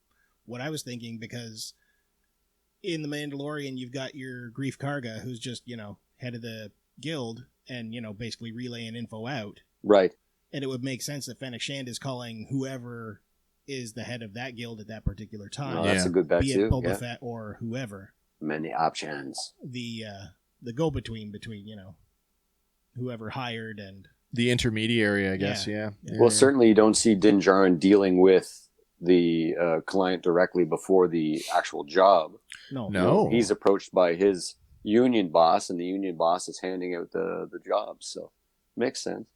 what I was thinking, because in The Mandalorian, you've got your Grief Karga, who's just, head of the guild and, basically relaying info out. Right. And it would make sense that Fennec Shand is calling whoever is the head of that guild at that particular time. Oh, that's a good bet, be it too. Boba Fett or whoever. Many options. The go-between between, whoever hired and the intermediary, I guess. Yeah. Well, certainly you don't see Din Djarin dealing with the client directly before the actual job. No. He's approached by his union boss, and the union boss is handing out the jobs. So makes sense.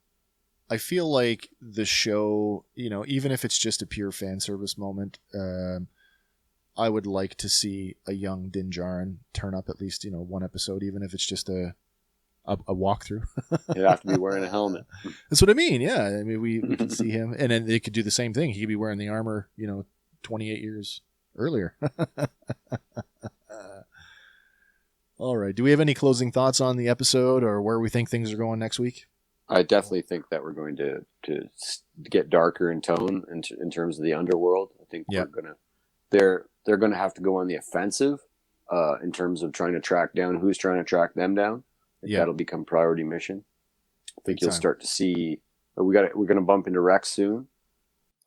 I feel like the show, even if it's just a pure fan service moment, I would like to see a young Din Djarin turn up at least, one episode, even if it's just a walkthrough. He'd have to be wearing a helmet. That's what I mean. Yeah. I mean, we could see him, and then they could do the same thing. He could be wearing the armor, 28 years earlier. All right. Do we have any closing thoughts on the episode or where we think things are going next week? I definitely think that we're going to get darker in tone in terms of the underworld. I think they're going to have to go on the offensive in terms of trying to track down who's trying to track them down. That'll become priority mission. I think you'll start to see we're going to bump into Rex soon.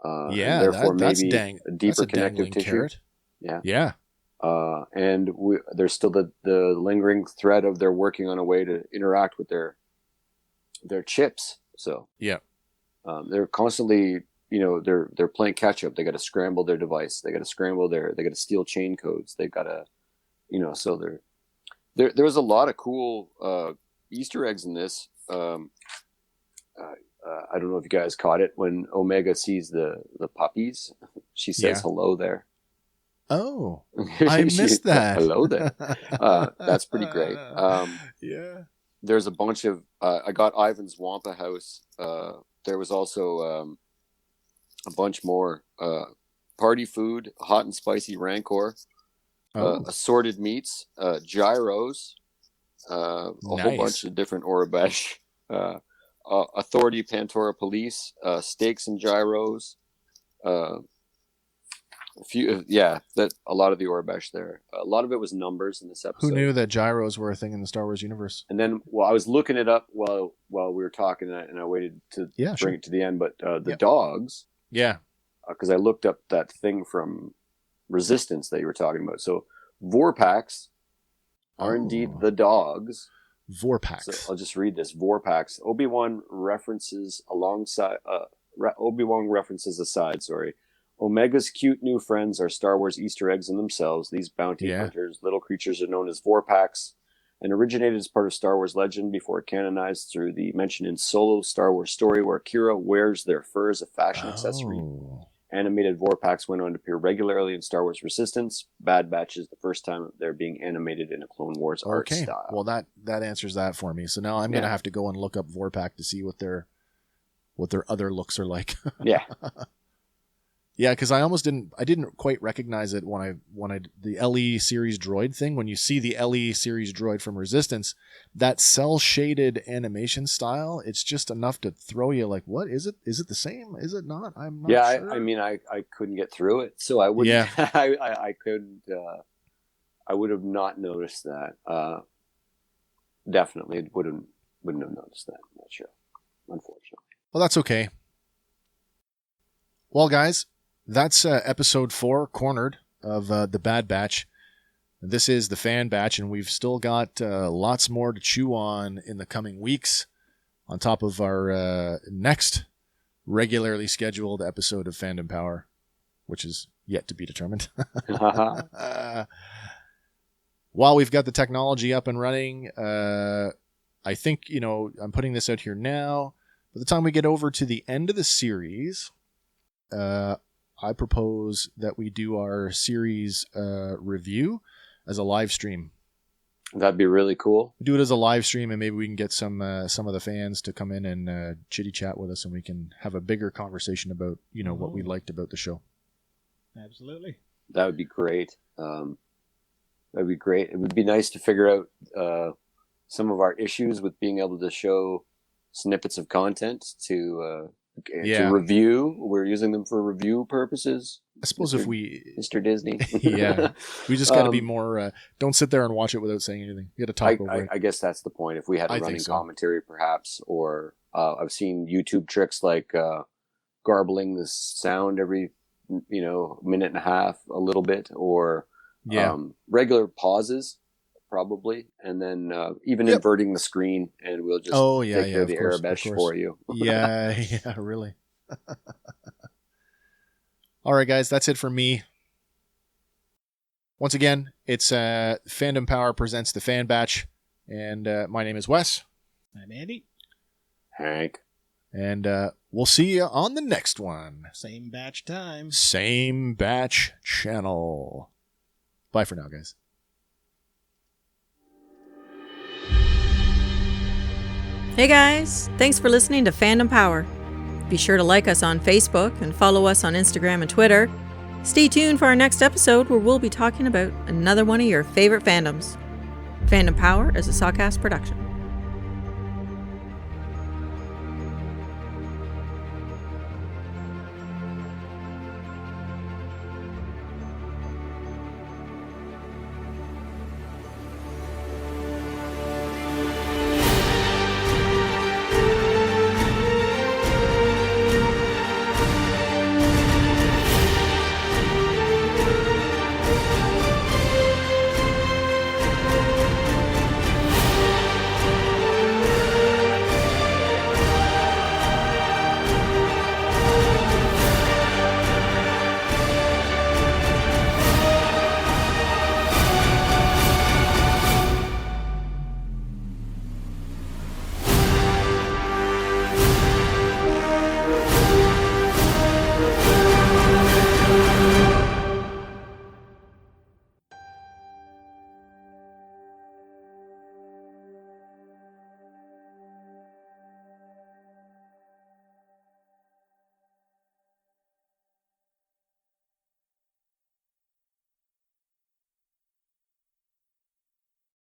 Therefore, that's maybe a deeper connective tissue. Carrot. Yeah. And there's still the lingering thread of they're working on a way to interact with their chips. So they're constantly, they're playing catch up. They got to scramble their device. They got to steal chain codes. They got to, so there's a lot of cool Easter eggs in this. I don't know if you guys caught it when Omega sees the puppies. She says hello there. Oh, I missed that. Hello there. That's pretty great. There's a bunch of I got Ivan's Wampa House. There was also a bunch more party food, hot and spicy rancor, assorted meats, gyros, a whole bunch of different Orabesh, Authority Pantora Police, steaks and gyros, a few, that a lot of the Orabesh there. A lot of it was numbers in this episode. Who knew that gyros were a thing in the Star Wars universe? And then, I was looking it up while we were talking, and I waited to bring it to the end. But the dogs, because I looked up that thing from Resistance that you were talking about. So Vorpax are indeed the dogs. Vorpax. So I'll just read this. Vorpax. Obi-Wan references aside. Omega's cute new friends are Star Wars Easter eggs in themselves. These bounty hunters, little creatures, are known as Vorpax and originated as part of Star Wars legend before canonized through the mention in Solo Star Wars story where Kira wears their fur as a fashion accessory. Animated Vorpax went on to appear regularly in Star Wars Resistance. Bad Batch is the first time they're being animated in a Clone Wars art style. Well, that answers that for me. So now I'm going to have to go and look up Vorpax to see what their other looks are like. Yeah. Yeah, because I didn't quite recognize it when I the LE series droid thing. When you see the LE series droid from Resistance, that cell shaded animation style, it's just enough to throw you like, what is it? Is it the same? Is it not? I'm not sure. I mean, I couldn't get through it, so I wouldn't. Yeah. I couldn't. I would have not noticed that. Definitely wouldn't have noticed that. I'm not sure, unfortunately. Well, that's okay. Well, guys. That's episode 4, Cornered, of The Bad Batch. This is the Fan Batch, and we've still got lots more to chew on in the coming weeks, on top of our next regularly scheduled episode of Fandom Power, which is yet to be determined. While we've got the technology up and running, I think, I'm putting this out here now. By the time we get over to the end of the series, I propose that we do our series review as a live stream. That'd be really cool. We do it as a live stream, and maybe we can get some of the fans to come in and chitty chat with us, and we can have a bigger conversation about what we liked about the show. Absolutely. That would be great. That'd be great. It would be nice to figure out some of our issues with being able to show snippets of content to review. We're using them for review purposes. I suppose Mr. Disney. Yeah. We just got to be more, don't sit there and watch it without saying anything. You got to talk over it. I guess that's the point. If we had a running commentary perhaps, or I've seen YouTube tricks like garbling the sound every, minute and a half, a little bit, or regular pauses. Probably, and then even inverting the screen, and we'll just take care of the Arabesh for you. Yeah, really. All right, guys, that's it for me. Once again, it's Fandom Power presents the Fan Batch, and my name is Wes. I'm Andy. Hank. And we'll see you on the next one. Same batch time. Same batch channel. Bye for now, guys. Hey guys, thanks for listening to Fandom Power. Be sure to like us on Facebook and follow us on Instagram and Twitter. Stay tuned for our next episode where we'll be talking about another one of your favorite fandoms. Fandom Power is a Sawcast production.